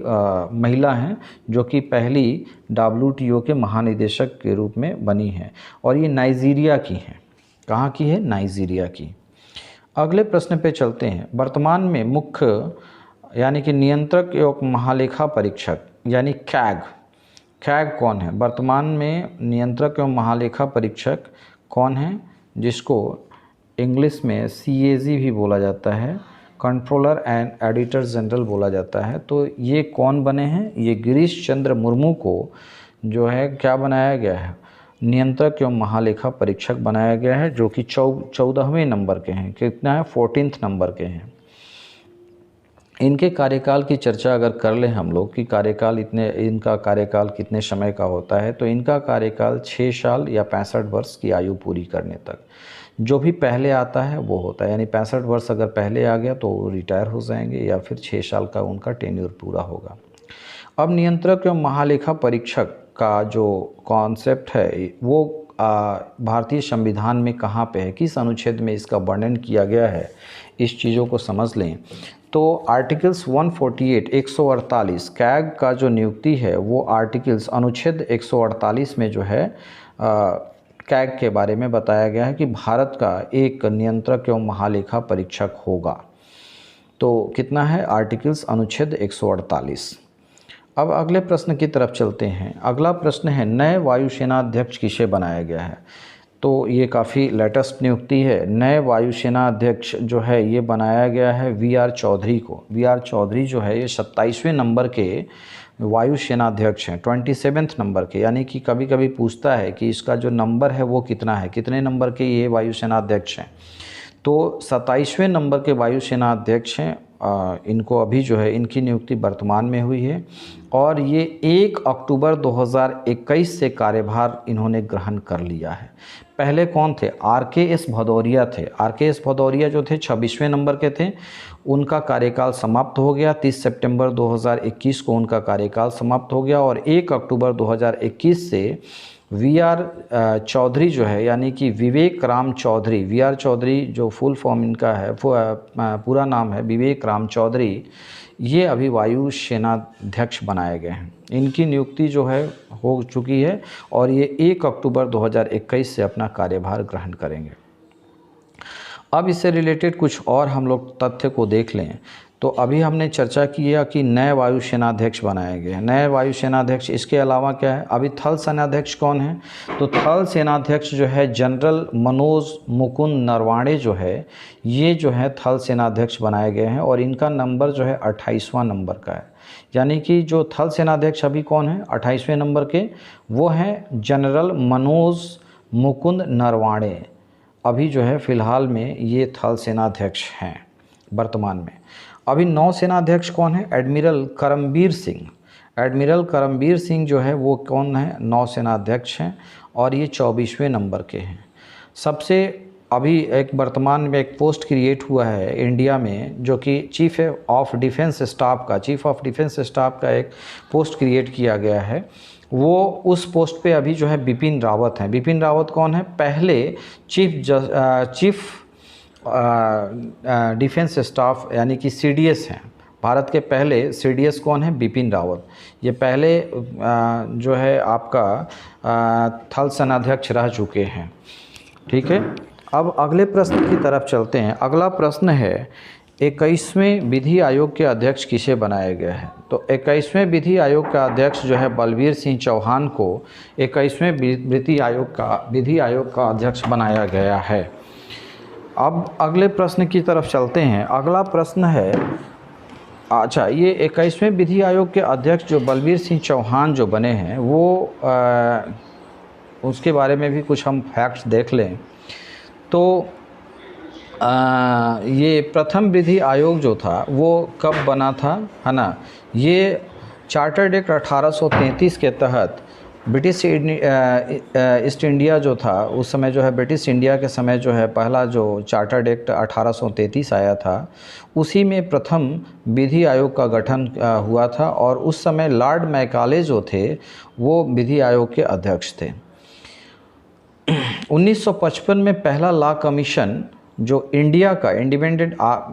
महिला हैं जो कि पहली WTO के महानिदेशक के रूप में बनी हैं, और ये नाइजीरिया की हैं। कहाँ की है? नाइजीरिया की। अगले प्रश्न पे चलते हैं। वर्तमान में मुख्य यानी कि नियंत्रक एवं महालेखा परीक्षक यानी कैग कौन है? वर्तमान में नियंत्रक एवं महालेखा परीक्षक कौन है, जिसको इंग्लिश में CAG भी बोला जाता है, कंट्रोलर एंड एडिटर जनरल बोला जाता है। तो ये कौन बने हैं? ये गिरीश चंद्र मुर्मू को जो है क्या बनाया गया है? नियंत्रक एवं महालेखा परीक्षक बनाया गया है, जो कि 14वें नंबर के हैं। कितना है? 14th नंबर के हैं। इनके कार्यकाल की चर्चा अगर कर लें हम लोग कि इनका कार्यकाल कितने समय का होता है, तो इनका कार्यकाल 6 साल या 65 वर्ष की आयु पूरी करने तक। जो भी पहले आता है वो होता है, यानी 65 वर्ष अगर पहले आ गया तो वो रिटायर हो जाएंगे, या फिर 6 साल का उनका टेन्योर पूरा होगा। अब नियंत्रक एवं महालेखा परीक्षक का जो कॉन्सेप्ट है वो भारतीय संविधान में कहाँ पे है, किस अनुच्छेद में इसका वर्णन किया गया है, इस चीज़ों को समझ लें। तो आर्टिकल्स 148 148 कैग का जो नियुक्ति है वो आर्टिकल्स अनुच्छेद 148 में जो है कैग के बारे में बताया गया है कि भारत का एक नियंत्रक एवं महालेखा परीक्षक होगा। तो कितना है आर्टिकल्स, अनुच्छेद 148। अब अगले प्रश्न की तरफ चलते हैं। अगला प्रश्न है नए वायुसेना अध्यक्ष किसे बनाया गया है। तो ये काफ़ी लेटेस्ट नियुक्ति है। नए वायुसेना अध्यक्ष जो है ये बनाया गया है वी.आर. चौधरी को। वी.आर. चौधरी जो है ये 27वें नंबर के वायुसेना अध्यक्ष हैं, 27वें नंबर के। यानी कि कभी कभी पूछता है कि इसका जो नंबर है वो कितना है, कितने नंबर के ये वायुसेना अध्यक्ष हैं। तो 27वें नंबर के वायुसेना अध्यक्ष हैं। इनको अभी जो है इनकी नियुक्ति वर्तमान में हुई है और ये 1 अक्टूबर 2021 से कार्यभार इन्होंने ग्रहण कर लिया है। पहले कौन थे, आर.के.एस. भदौरिया थे। आर.के.एस. भदौरिया जो थे 26वें नंबर के थे, उनका कार्यकाल समाप्त हो गया। 30 सितंबर 2021 को उनका कार्यकाल समाप्त हो गया और 1 अक्टूबर 2021 से वी.आर. चौधरी जो है यानी कि विवेक राम चौधरी, वी.आर. चौधरी जो फुल फॉर्म इनका है, पूरा नाम है विवेक राम चौधरी, ये अभी वायु सेनाध्यक्ष बनाए गए हैं। इनकी नियुक्ति जो है हो चुकी है और ये 1 अक्टूबर 2021 से अपना कार्यभार ग्रहण करेंगे। अब इससे रिलेटेड कुछ और हम लोग तथ्य को देख लें तो अभी हमने चर्चा किया कि नए वायुसेनाध्यक्ष बनाए गए हैं। नए वायुसेनाध्यक्ष, इसके अलावा क्या है, अभी थल सेनाध्यक्ष कौन है, तो थल सेनाध्यक्ष जो है जनरल मनोज मुकुंद नरवाणे जो है, ये जो है थल सेनाध्यक्ष बनाए गए हैं और इनका नंबर जो है 28वां नंबर का है। यानी कि जो थल सेनाध्यक्ष अभी कौन है 28वें नंबर के, वो हैं जनरल मनोज मुकुंद नरवाणे। अभी जो है फ़िलहाल में ये थल सेनाध्यक्ष हैं वर्तमान में। अभी नौसेनाध्यक्ष कौन है, एडमिरल करमबीर सिंह। एडमिरल करमबीर सिंह जो है वो कौन है, नौसेनाध्यक्ष हैं और ये 24वें नंबर के हैं। सबसे अभी एक वर्तमान में एक पोस्ट क्रिएट हुआ है इंडिया में जो कि चीफ ऑफ डिफेंस स्टाफ का एक पोस्ट क्रिएट किया गया है। वो उस पोस्ट पे अभी जो है बिपिन रावत हैं। बिपिन रावत कौन है, पहले चीफ डिफेंस स्टाफ यानी कि सीडीएस हैं। भारत के पहले सीडीएस कौन है, बिपिन रावत। ये पहले जो है आपका थल सेनाध्यक्ष रह चुके हैं। ठीक है, अब अगले प्रश्न की तरफ चलते हैं। अगला प्रश्न है 21वें विधि आयोग के अध्यक्ष किसे बनाया गया है। तो 21वें विधि आयोग का अध्यक्ष जो है बलबीर सिंह चौहान को 21वें विधि आयोग का अध्यक्ष बनाया गया है। अब अगले प्रश्न की तरफ चलते हैं। अगला प्रश्न है, अच्छा, ये 21वें विधि आयोग के अध्यक्ष जो बलबीर सिंह चौहान जो बने हैं वो उसके बारे में भी कुछ हम फैक्ट्स देख लें तो ये प्रथम विधि आयोग जो था वो कब बना था, है ना। ये चार्टर्ड एक्ट 1833 के तहत ब्रिटिश ईस्ट इंडिया जो था उस समय जो है, ब्रिटिश इंडिया के समय जो है पहला जो चार्टर्ड एक्ट 1833 आया था, उसी में प्रथम विधि आयोग का गठन हुआ था और उस समय लॉर्ड मैकाले जो थे वो विधि आयोग के अध्यक्ष थे। 1955 में पहला लॉ कमीशन जो इंडिया का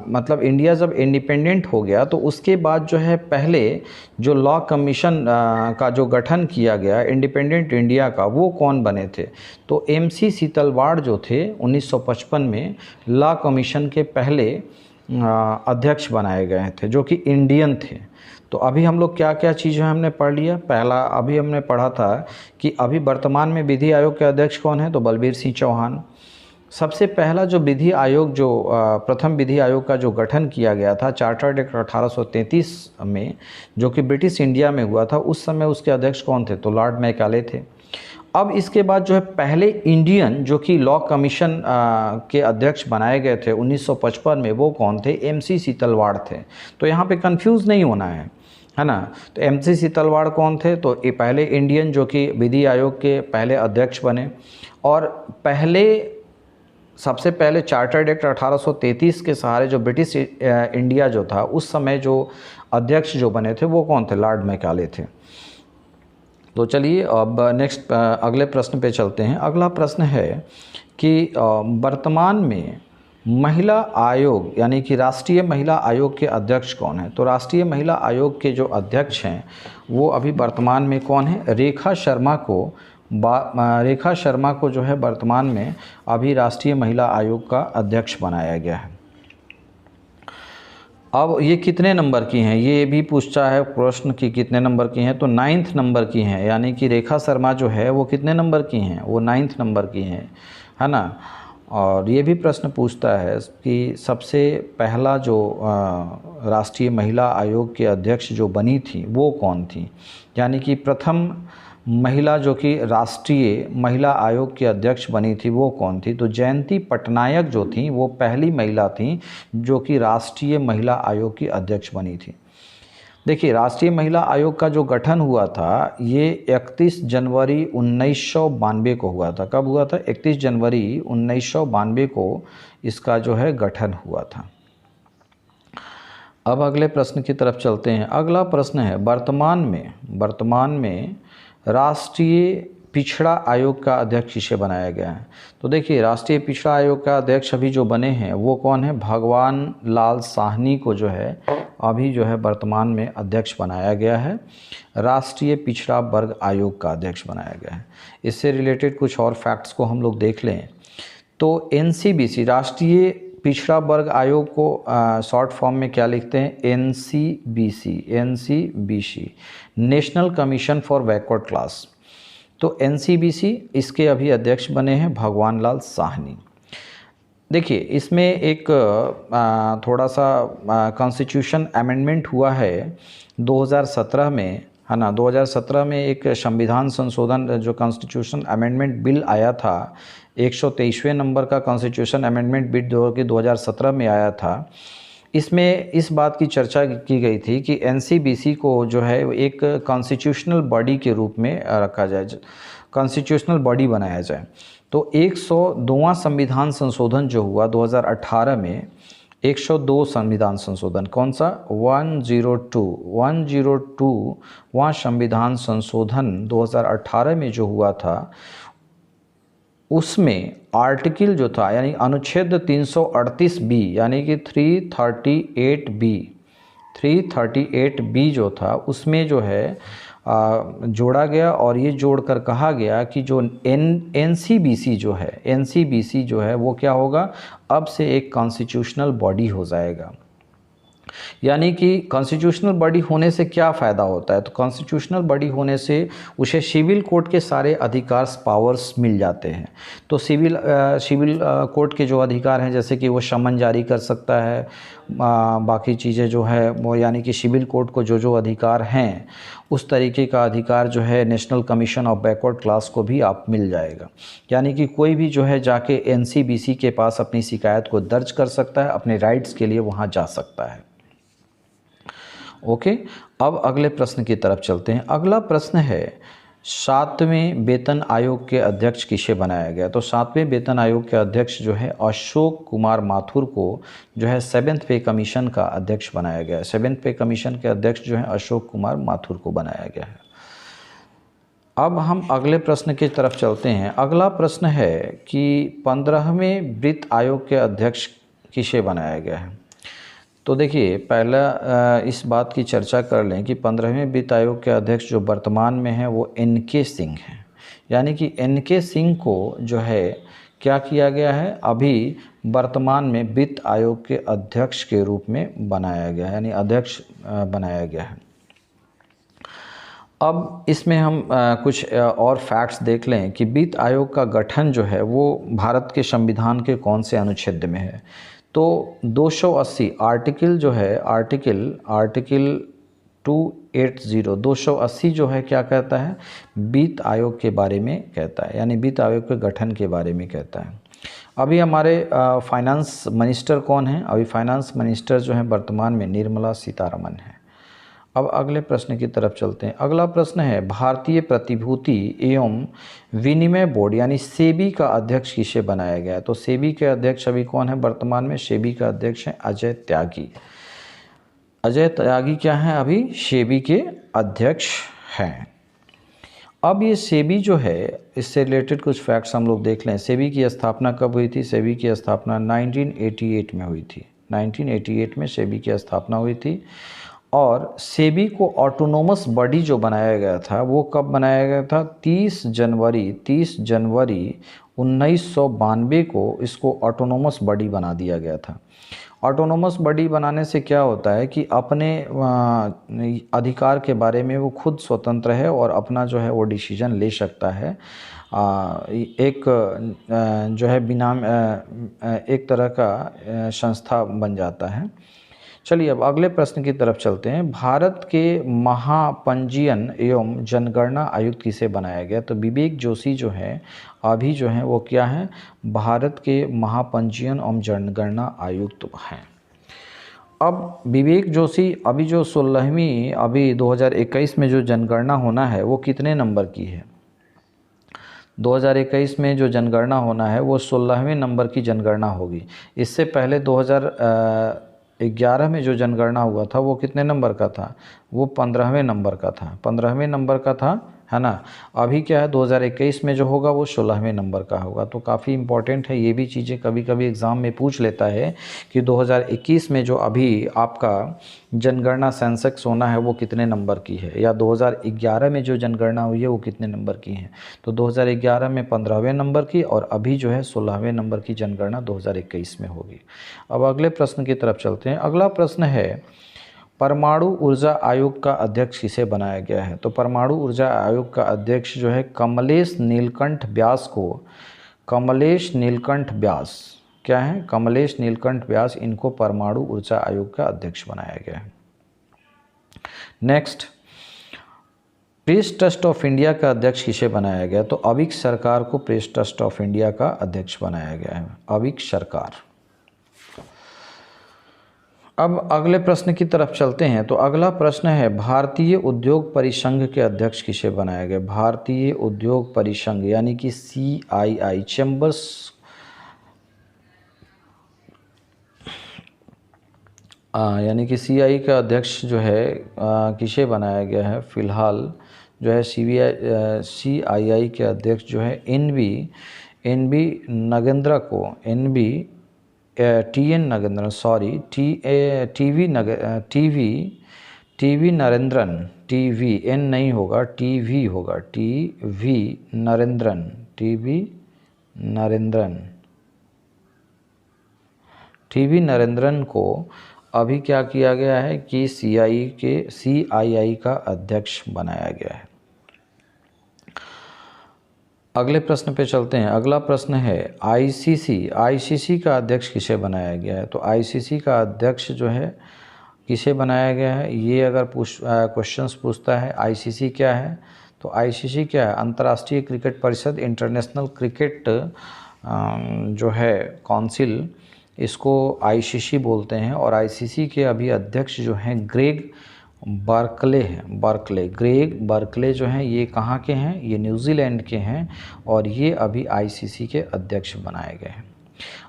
मतलब इंडिया जब इंडिपेंडेंट हो गया तो उसके बाद जो है पहले जो लॉ कमीशन का जो गठन किया गया इंडिपेंडेंट इंडिया का, वो कौन बने थे, तो एमसी सीतलवाड़ जो थे 1955 में लॉ कमीशन के पहले अध्यक्ष बनाए गए थे जो कि इंडियन थे। तो अभी हम लोग क्या क्या चीज़ें हमने पढ़ लिया। पहला अभी हमने पढ़ा था कि अभी वर्तमान में विधि आयोग के अध्यक्ष कौन है, तो बलबीर सिंह चौहान। सबसे पहला जो विधि आयोग जो प्रथम विधि आयोग का जो गठन किया गया था चार्टर्ड एक्ट 1833 में जो कि ब्रिटिश इंडिया में हुआ था, उस समय उसके अध्यक्ष कौन थे, तो लॉर्ड मैकाले थे। अब इसके बाद जो है पहले इंडियन जो कि लॉ कमीशन के अध्यक्ष बनाए गए थे 1955 में, वो कौन थे, एमसी सीतलवाड़ थे। तो यहाँ पे कंफ्यूज नहीं होना है ना। तो एमसी सीतलवाड़ कौन थे, तो ये पहले इंडियन जो कि विधि आयोग के पहले अध्यक्ष बने और सबसे पहले चार्टर्ड एक्ट 1833 के सहारे जो ब्रिटिश इंडिया जो था उस समय जो अध्यक्ष जो बने थे वो कौन थे, लॉर्ड मैकाले थे। तो चलिए अब नेक्स्ट अगले प्रश्न पे चलते हैं। अगला प्रश्न है कि वर्तमान में महिला आयोग यानी कि राष्ट्रीय महिला आयोग के अध्यक्ष कौन है। तो राष्ट्रीय महिला आयोग के जो अध्यक्ष हैं वो अभी वर्तमान में कौन है, रेखा शर्मा को रेखा शर्मा को जो है वर्तमान में अभी राष्ट्रीय महिला आयोग का अध्यक्ष बनाया गया है। अब ये कितने नंबर की हैं, ये भी पूछता है प्रश्न कि कितने नंबर की हैं, तो 9th नंबर की हैं, यानी कि रेखा शर्मा जो है वो कितने नंबर की हैं, वो 9th नंबर की हैं, है ना। और ये भी प्रश्न पूछता है कि सबसे पहला जो राष्ट्रीय महिला आयोग के अध्यक्ष जो बनी थी वो कौन थी, यानी कि प्रथम महिला जो कि राष्ट्रीय महिला आयोग के अध्यक्ष बनी थी वो कौन थी। तो जयंती पटनायक जो थी वो पहली महिला थी जो कि राष्ट्रीय महिला आयोग की अध्यक्ष बनी थी। देखिए, राष्ट्रीय महिला आयोग का जो गठन हुआ था ये 31 जनवरी 1992 को हुआ था। कब हुआ था? 31 जनवरी 1992 को इसका जो है गठन हुआ था। अब अगले प्रश्न की तरफ चलते हैं। अगला प्रश्न है, वर्तमान में राष्ट्रीय पिछड़ा आयोग का अध्यक्ष किसे बनाया गया है। तो देखिए, राष्ट्रीय पिछड़ा आयोग का अध्यक्ष अभी जो बने हैं वो कौन है? भगवान लाल साहनी को जो है अभी जो है वर्तमान में अध्यक्ष बनाया गया है, राष्ट्रीय पिछड़ा वर्ग आयोग का अध्यक्ष बनाया गया है। इससे रिलेटेड कुछ और फैक्ट्स को हम लोग देख लें तो NCBC राष्ट्रीय पिछड़ा वर्ग आयोग को शॉर्ट फॉर्म में क्या लिखते हैं? NCBC national commission for backward class. तो NCBC इसके अभी अध्यक्ष बने हैं भगवान लाल साहनी। देखिए, इसमें एक थोड़ा सा कॉन्स्टिट्यूशन अमेंडमेंट हुआ है 2017 में, है ना। 2017 में एक संविधान संशोधन जो कॉन्स्टिट्यूशन अमेंडमेंट बिल आया था, 123वें नंबर का कॉन्स्टिट्यूशन अमेंडमेंट बिल जो कि 2017 में आया था। इसमें इस बात की चर्चा की गई थी कि NCBC को जो है एक कॉन्स्टिट्यूशनल बॉडी के रूप में रखा जाए, कॉन्स्टिट्यूशनल बॉडी बनाया जाए। तो 102वां संविधान संशोधन जो हुआ 2018 में, 102 संविधान संशोधन, कौन सा? 102वां संविधान संशोधन 2018 में जो हुआ था उसमें आर्टिकल जो था यानी अनुच्छेद 338B यानी कि 338B जो था उसमें जो है जोड़ा गया, और ये जोड़कर कहा गया कि जो NCBC जो है वो क्या होगा? अब से एक कॉन्स्टिट्यूशनल बॉडी हो जाएगा। यानी कि कॉन्स्टिट्यूशनल बॉडी होने से क्या फ़ायदा होता है? तो कॉन्स्टिट्यूशनल बॉडी होने से उसे सिविल कोर्ट के सारे अधिकार पावर्स मिल जाते हैं। तो सिविल कोर्ट के जो अधिकार हैं, जैसे कि वो समन जारी कर सकता है, बाकी चीज़ें जो है वो, यानी कि सिविल कोर्ट को जो अधिकार हैं उस तरीके का अधिकार जो है national commission of backward class को भी आप मिल जाएगा। यानी कि कोई भी जो है जाके NCBC के पास अपनी शिकायत को दर्ज कर सकता है, अपने राइट्स के लिए वहाँ जा सकता है। ओके, अब अगले प्रश्न की तरफ चलते हैं। अगला प्रश्न है, 7वें वेतन आयोग के अध्यक्ष किसे बनाया गया? तो 7वें वेतन आयोग के अध्यक्ष जो है अशोक कुमार माथुर को जो है 7th पे कमीशन का अध्यक्ष बनाया गया है। 7th पे कमीशन के अध्यक्ष जो है अशोक कुमार माथुर को बनाया गया है। अब हम अगले प्रश्न की तरफ चलते हैं। अगला प्रश्न है कि 15वें वित्त आयोग के अध्यक्ष किसे बनाया गया है? तो देखिए, पहला इस बात की चर्चा कर लें कि 15वें वित्त आयोग के अध्यक्ष जो वर्तमान में हैं वो NK सिंह हैं। यानी कि NK सिंह को जो है क्या किया गया है? अभी वर्तमान में वित्त आयोग के अध्यक्ष के रूप में बनाया गया है, यानी अध्यक्ष बनाया गया है। अब इसमें हम कुछ और फैक्ट्स देख लें कि वित्त आयोग का गठन जो है वो भारत के संविधान के कौन से अनुच्छेद में है। तो 280 आर्टिकल जो है, आर्टिकल 280 जो है क्या कहता है? वित्त आयोग के बारे में कहता है, यानी वित्त आयोग के गठन के बारे में कहता है। अभी हमारे फाइनेंस मिनिस्टर कौन हैं? अभी फाइनेंस मिनिस्टर जो हैं वर्तमान में निर्मला सीतारमण है। अब अगले प्रश्न की तरफ चलते हैं। अगला प्रश्न है, भारतीय प्रतिभूति एवं विनिमय बोर्ड यानी सेबी का अध्यक्ष किसे बनाया गया है? तो सेबी के अध्यक्ष अभी कौन है वर्तमान में? सेबी का अध्यक्ष हैं अजय त्यागी। अजय त्यागी क्या हैं? अभी सेबी के अध्यक्ष हैं। अब ये सेबी जो है, इससे रिलेटेड कुछ फैक्ट्स हम लोग देख लें। सेबी की स्थापना कब हुई थी? सेबी की स्थापना 1988 में हुई थी। 1988 में सेबी की स्थापना हुई थी। और सेबी को ऑटोनोमस बॉडी जो बनाया गया था वो कब बनाया गया था? 30 जनवरी 1992 को इसको ऑटोनोमस बॉडी बना दिया गया था। ऑटोनोमस बॉडी बनाने से क्या होता है कि अपने अधिकार के बारे में वो खुद स्वतंत्र है और अपना जो है वो डिसीजन ले सकता है। एक जो है बिना एक तरह का संस्था बन जाता है। चलिए अब अगले प्रश्न की तरफ चलते हैं। भारत के महापंजीयन एवं जनगणना आयुक्त किसे बनाया गया? तो विवेक जोशी जो है अभी जो है वो क्या है? भारत के महापंजीयन एवं जनगणना आयुक्त हैं। अब विवेक जोशी अभी जो 16वीं अभी 2021 में जो जनगणना होना है वो कितने नंबर की है? 2021 में जो जनगणना होना है वो 16वें नंबर की जनगणना होगी। इससे पहले 2011 में जो जनगणना हुआ था वो कितने नंबर का था? वो 15वें नंबर का था, 15वें नंबर का था, है ना। अभी क्या है 2021 में जो होगा वो 16वें नंबर का होगा। तो काफ़ी इम्पोर्टेंट है, ये भी चीज़ें कभी कभी एग्ज़ाम में पूछ लेता है कि 2021 में जो अभी आपका जनगणना सेंसेक्स होना है वो कितने नंबर की है, या 2011 में जो जनगणना हुई है वो कितने नंबर की है। तो 2011 में 15वें नंबर की और अभी जो है 16वें नंबर की जनगणना 2021 में होगी। अब अगले प्रश्न की तरफ चलते हैं। अगला प्रश्न है, परमाणु ऊर्जा आयोग का अध्यक्ष किसे बनाया गया है? तो परमाणु ऊर्जा आयोग का अध्यक्ष जो है कमलेश नीलकंठ व्यास को, कमलेश नीलकंठ व्यास क्या है? कमलेश नीलकंठ व्यास, इनको परमाणु ऊर्जा आयोग का अध्यक्ष बनाया गया है। Next, press trust of India का अध्यक्ष किसे बनाया गया? तो अविक सरकार को प्रेस ट्रस्ट ऑफ इंडिया का अध्यक्ष बनाया गया है, अविक सरकार। अब अगले प्रश्न की तरफ चलते हैं। तो अगला प्रश्न है, भारतीय उद्योग परिसंघ के अध्यक्ष किसे बनाया गया? भारतीय उद्योग परिसंघ यानी कि CII, चैम्बर्स यानी कि CII का अध्यक्ष जो है किसे बनाया गया है? फिलहाल जो है CII के अध्यक्ष जो है NB नागेंद्र को, TN Nagendran, sorry TV Narendran, TVN नहीं होगा, TV होगा, TV नरेंद्रन को अभी क्या किया गया है कि CII का अध्यक्ष बनाया गया है। अगले प्रश्न पे चलते हैं। अगला प्रश्न है, ICC का अध्यक्ष किसे बनाया गया है? तो ICC का अध्यक्ष जो है किसे बनाया गया है? ये अगर क्वेश्चंस पूछता है ICC क्या है, तो ICC क्या है? अंतर्राष्ट्रीय क्रिकेट परिषद, इंटरनेशनल क्रिकेट जो है काउंसिल, इसको ICC बोलते हैं। और ICC के अभी अध्यक्ष जो हैं ग्रेग बार्कले हैं, ग्रेग बार्कले जो हैं ये कहाँ के हैं? ये न्यूजीलैंड के हैं और ये अभी ICC के अध्यक्ष बनाए गए हैं।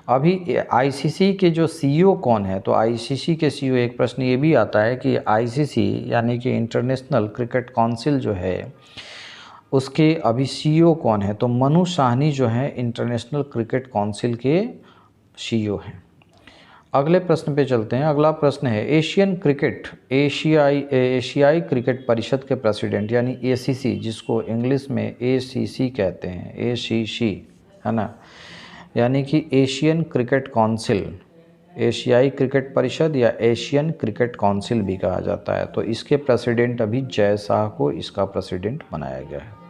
अभी ICC के जो CEO कौन है? तो ICC के CEO, एक प्रश्न ये भी आता है कि ICC यानी कि इंटरनेशनल क्रिकेट काउंसिल जो है उसके अभी CEO कौन है? तो मनु साहनी जो है इंटरनेशनल क्रिकेट काउंसिल के CEO हैं। अगले प्रश्न पे चलते हैं। अगला प्रश्न है, एशियाई क्रिकेट परिषद के प्रेसिडेंट यानी ACC, जिसको इंग्लिश में ACC कहते हैं, ACC है ना, यानी कि एशियन क्रिकेट काउंसिल, एशियाई क्रिकेट परिषद या एशियन क्रिकेट काउंसिल भी कहा जाता है। तो इसके प्रेसिडेंट अभी जय शाह को इसका प्रेसिडेंट बनाया गया है।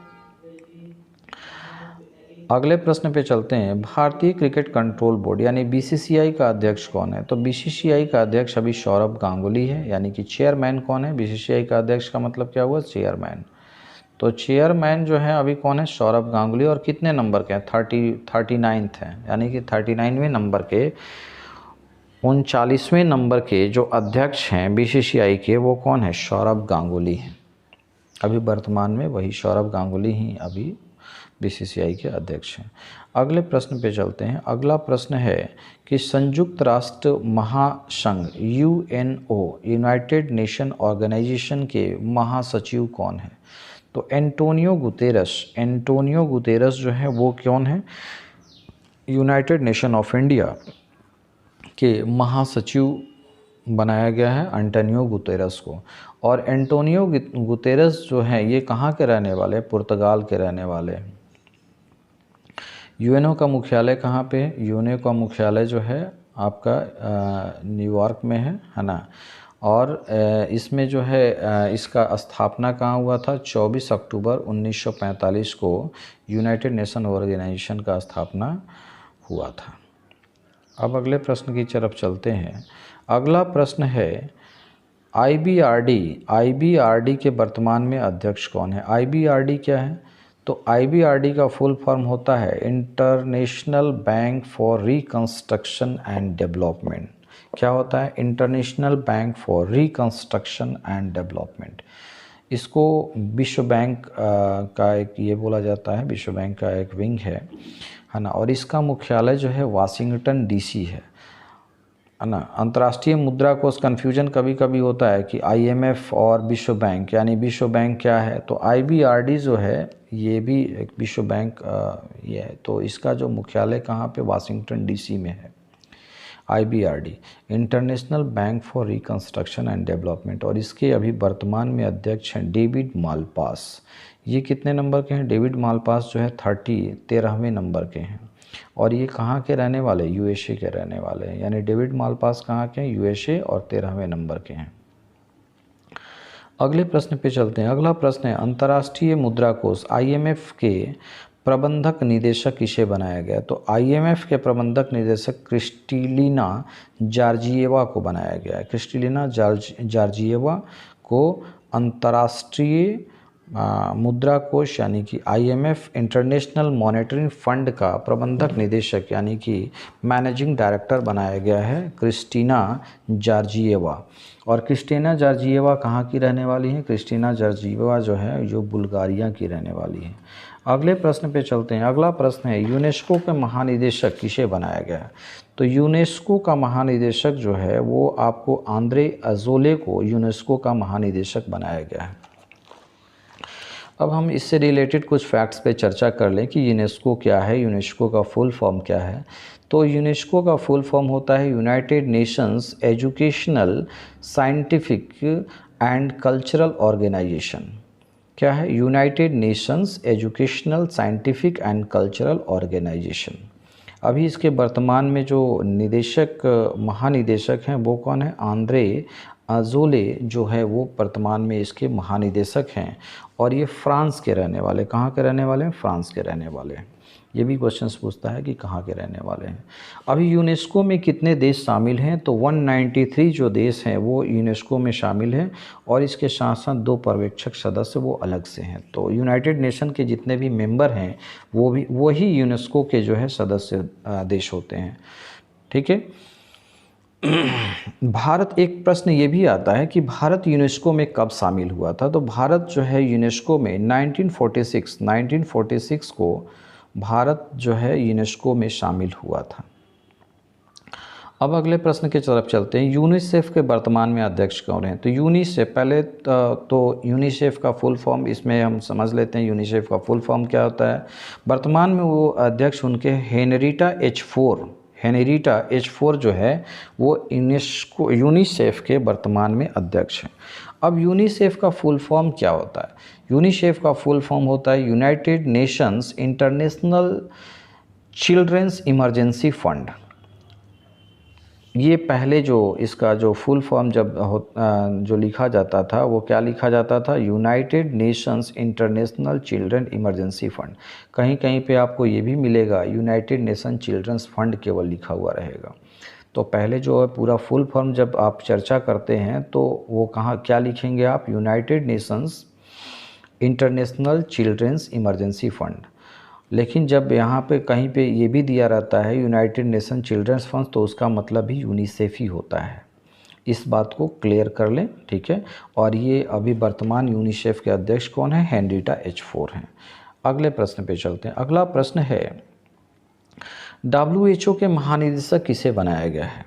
अगले प्रश्न पे चलते हैं। भारतीय क्रिकेट कंट्रोल बोर्ड यानी BCCI का अध्यक्ष कौन है? तो BCCI का अध्यक्ष अभी सौरभ गांगुली है, यानी कि चेयरमैन कौन है? BCCI का अध्यक्ष का मतलब क्या हुआ? चेयरमैन। तो चेयरमैन जो है अभी कौन है? सौरभ गांगुली। और कितने नंबर के हैं? 39th हैं, यानी कि 39वें नंबर के, 39वें नंबर के जो अध्यक्ष हैं BCCI के वो कौन है? सौरभ गांगुली हैं। अभी वर्तमान में वही सौरभ गांगुली ही अभी BCCI के अध्यक्ष हैं। अगले प्रश्न पे चलते हैं। अगला प्रश्न है कि संयुक्त राष्ट्र महासंघ UNO, यूनाइटेड नेशन ऑर्गेनाइजेशन के महासचिव कौन है? तो एंटोनियो गुतेरस जो है वो कौन है? यूनाइटेड नेशन ऑफ इंडिया के महासचिव बनाया गया है एंटोनियो गुतेरस को। और एंटोनियो गुतेरस जो हैं ये कहाँ के रहने वाले हैं? पुर्तगाल के रहने वाले हैं। यूएनओ का मुख्यालय कहाँ पे है? यूएनओ का मुख्यालय जो है आपका न्यूयॉर्क में है ना। और इसमें जो है इसका स्थापना कहाँ हुआ था? 24 अक्टूबर 1945 को यूनाइटेड नेशन ऑर्गेनाइजेशन का स्थापना हुआ था। अब अगले प्रश्न की तरफ चलते हैं। अगला प्रश्न है आईबीआरडी के वर्तमान में अध्यक्ष कौन है? आईबीआरडी क्या है? तो आईबीआरडी का फुल फॉर्म होता है international bank for reconstruction and development. क्या होता है? International bank for reconstruction and development. इसको विश्व बैंक का एक ये बोला जाता है, विश्व बैंक का एक विंग है ना। और इसका मुख्यालय जो है वाशिंगटन डीसी है ना। अंतर्राष्ट्रीय मुद्रा कोष कन्फ्यूजन कभी कभी होता है कि आईएमएफ और विश्व बैंक, यानी विश्व बैंक क्या है? तो आईबीआरडी जो है ये भी एक विश्व बैंक ये है। तो इसका जो मुख्यालय कहाँ पे? वाशिंगटन डीसी में है। IBRD international bank for reconstruction and development. और इसके अभी वर्तमान में अध्यक्ष हैं डेविड मालपास। ये कितने नंबर के हैं? डेविड मालपास जो है 13वें नंबर के हैं। और ये कहाँ के रहने वाले? यूएसए के रहने वाले हैं। यानी डेविड मालपास कहाँ के हैं? यूएसए और 13वें नंबर के हैं। अगले प्रश्न पे चलते हैं। अगला प्रश्न है अंतर्राष्ट्रीय मुद्रा कोष आईएमएफ के प्रबंधक निदेशक किसे बनाया गया? तो आईएमएफ के प्रबंधक निदेशक क्रिस्टलिना जॉर्जिएवा को बनाया गया है। क्रिस्टलिना जॉर्जिएवा को अंतर्राष्ट्रीय मुद्रा कोष यानी कि आईएमएफ इंटरनेशनल मॉनेटरी फंड का प्रबंधक निदेशक यानी कि मैनेजिंग डायरेक्टर बनाया गया है क्रिस्टिना जॉर्जिएवा। और क्रिस्टिना जॉर्जिएवा कहाँ की रहने वाली हैं? क्रिस्टिना जॉर्जिएवा जो है जो बुल्गारिया की रहने वाली है। अगले प्रश्न पे चलते हैं। अगला प्रश्न है यूनेस्को के महानिदेशक किसे बनाया गया है? तो यूनेस्को का महानिदेशक जो है वो आपको आंद्रे अजोले को यूनेस्को का महानिदेशक बनाया गया है। अब हम इससे रिलेटेड कुछ फैक्ट्स पे चर्चा कर लें कि यूनेस्को क्या है, यूनेस्को का फुल फॉर्म क्या है। तो यूनेस्को का फुल फॉर्म होता है United Nations Educational Scientific and Cultural Organization. क्या है? United Nations Educational Scientific and Cultural Organization. अभी इसके वर्तमान में जो महानिदेशक हैं वो कौन है? आंद्रे अजोले जो है वो वर्तमान में इसके महानिदेशक हैं। और ये फ्रांस के रहने वाले, कहाँ के रहने वाले हैं? फ्रांस के रहने वाले हैं। ये भी क्वेश्चंस पूछता है कि कहाँ के रहने वाले हैं। अभी यूनेस्को में कितने देश शामिल हैं? तो 193 जो देश हैं वो यूनेस्को में शामिल हैं। और इसके साथ साथ 2 पर्यवेक्षक सदस्य वो अलग से हैं। तो यूनाइटेड नेशन के जितने भी मेंबर हैं वही यूनेस्को के जो है सदस्य देश होते हैं। ठीक है। भारत, एक प्रश्न ये भी आता है कि भारत यूनेस्को में कब शामिल हुआ था? तो भारत जो है यूनेस्को में 1946 को भारत जो है यूनेस्को में शामिल हुआ था। अब अगले प्रश्न की तरफ चलते हैं। यूनिसेफ के वर्तमान में अध्यक्ष कौन हैं? तो यूनिसेफ, पहले तो यूनिसेफ का फुल फॉर्म इसमें हम समझ लेते हैं। यूनिसेफ का फुल फॉर्म क्या होता है? वर्तमान में वो अध्यक्ष उनके हेनरीटा H4 जो है वो यूनिसेफ के वर्तमान में अध्यक्ष हैं। अब यूनिसेफ का फुल फॉर्म क्या होता है? यूनिसेफ का फुल फॉर्म होता है United Nations International Children's Emergency Fund. ये पहले जो इसका जो फुल फॉर्म जो लिखा जाता था वो क्या लिखा जाता था? United Nations international children emergency fund. कहीं कहीं पे आपको ये भी मिलेगा यूनाइटेड नेशन चिल्ड्रंस फंड केवल लिखा हुआ रहेगा। तो पहले जो है पूरा फुल फॉर्म जब आप चर्चा करते हैं तो वो कहाँ क्या लिखेंगे आप? United Nations International Children's Emergency Fund. लेकिन जब यहाँ पे कहीं पे ये भी दिया रहता है यूनाइटेड नेशन चिल्ड्रंस फंड तो उसका मतलब भी यूनिसेफ ही होता है। इस बात को क्लियर कर लें, ठीक है। और ये अभी वर्तमान यूनिसेफ के अध्यक्ष कौन है? हेनरीटा H4 हैं। अगले प्रश्न पे चलते हैं। अगला प्रश्न है WHO के महानिदेशक किसे बनाया गया है?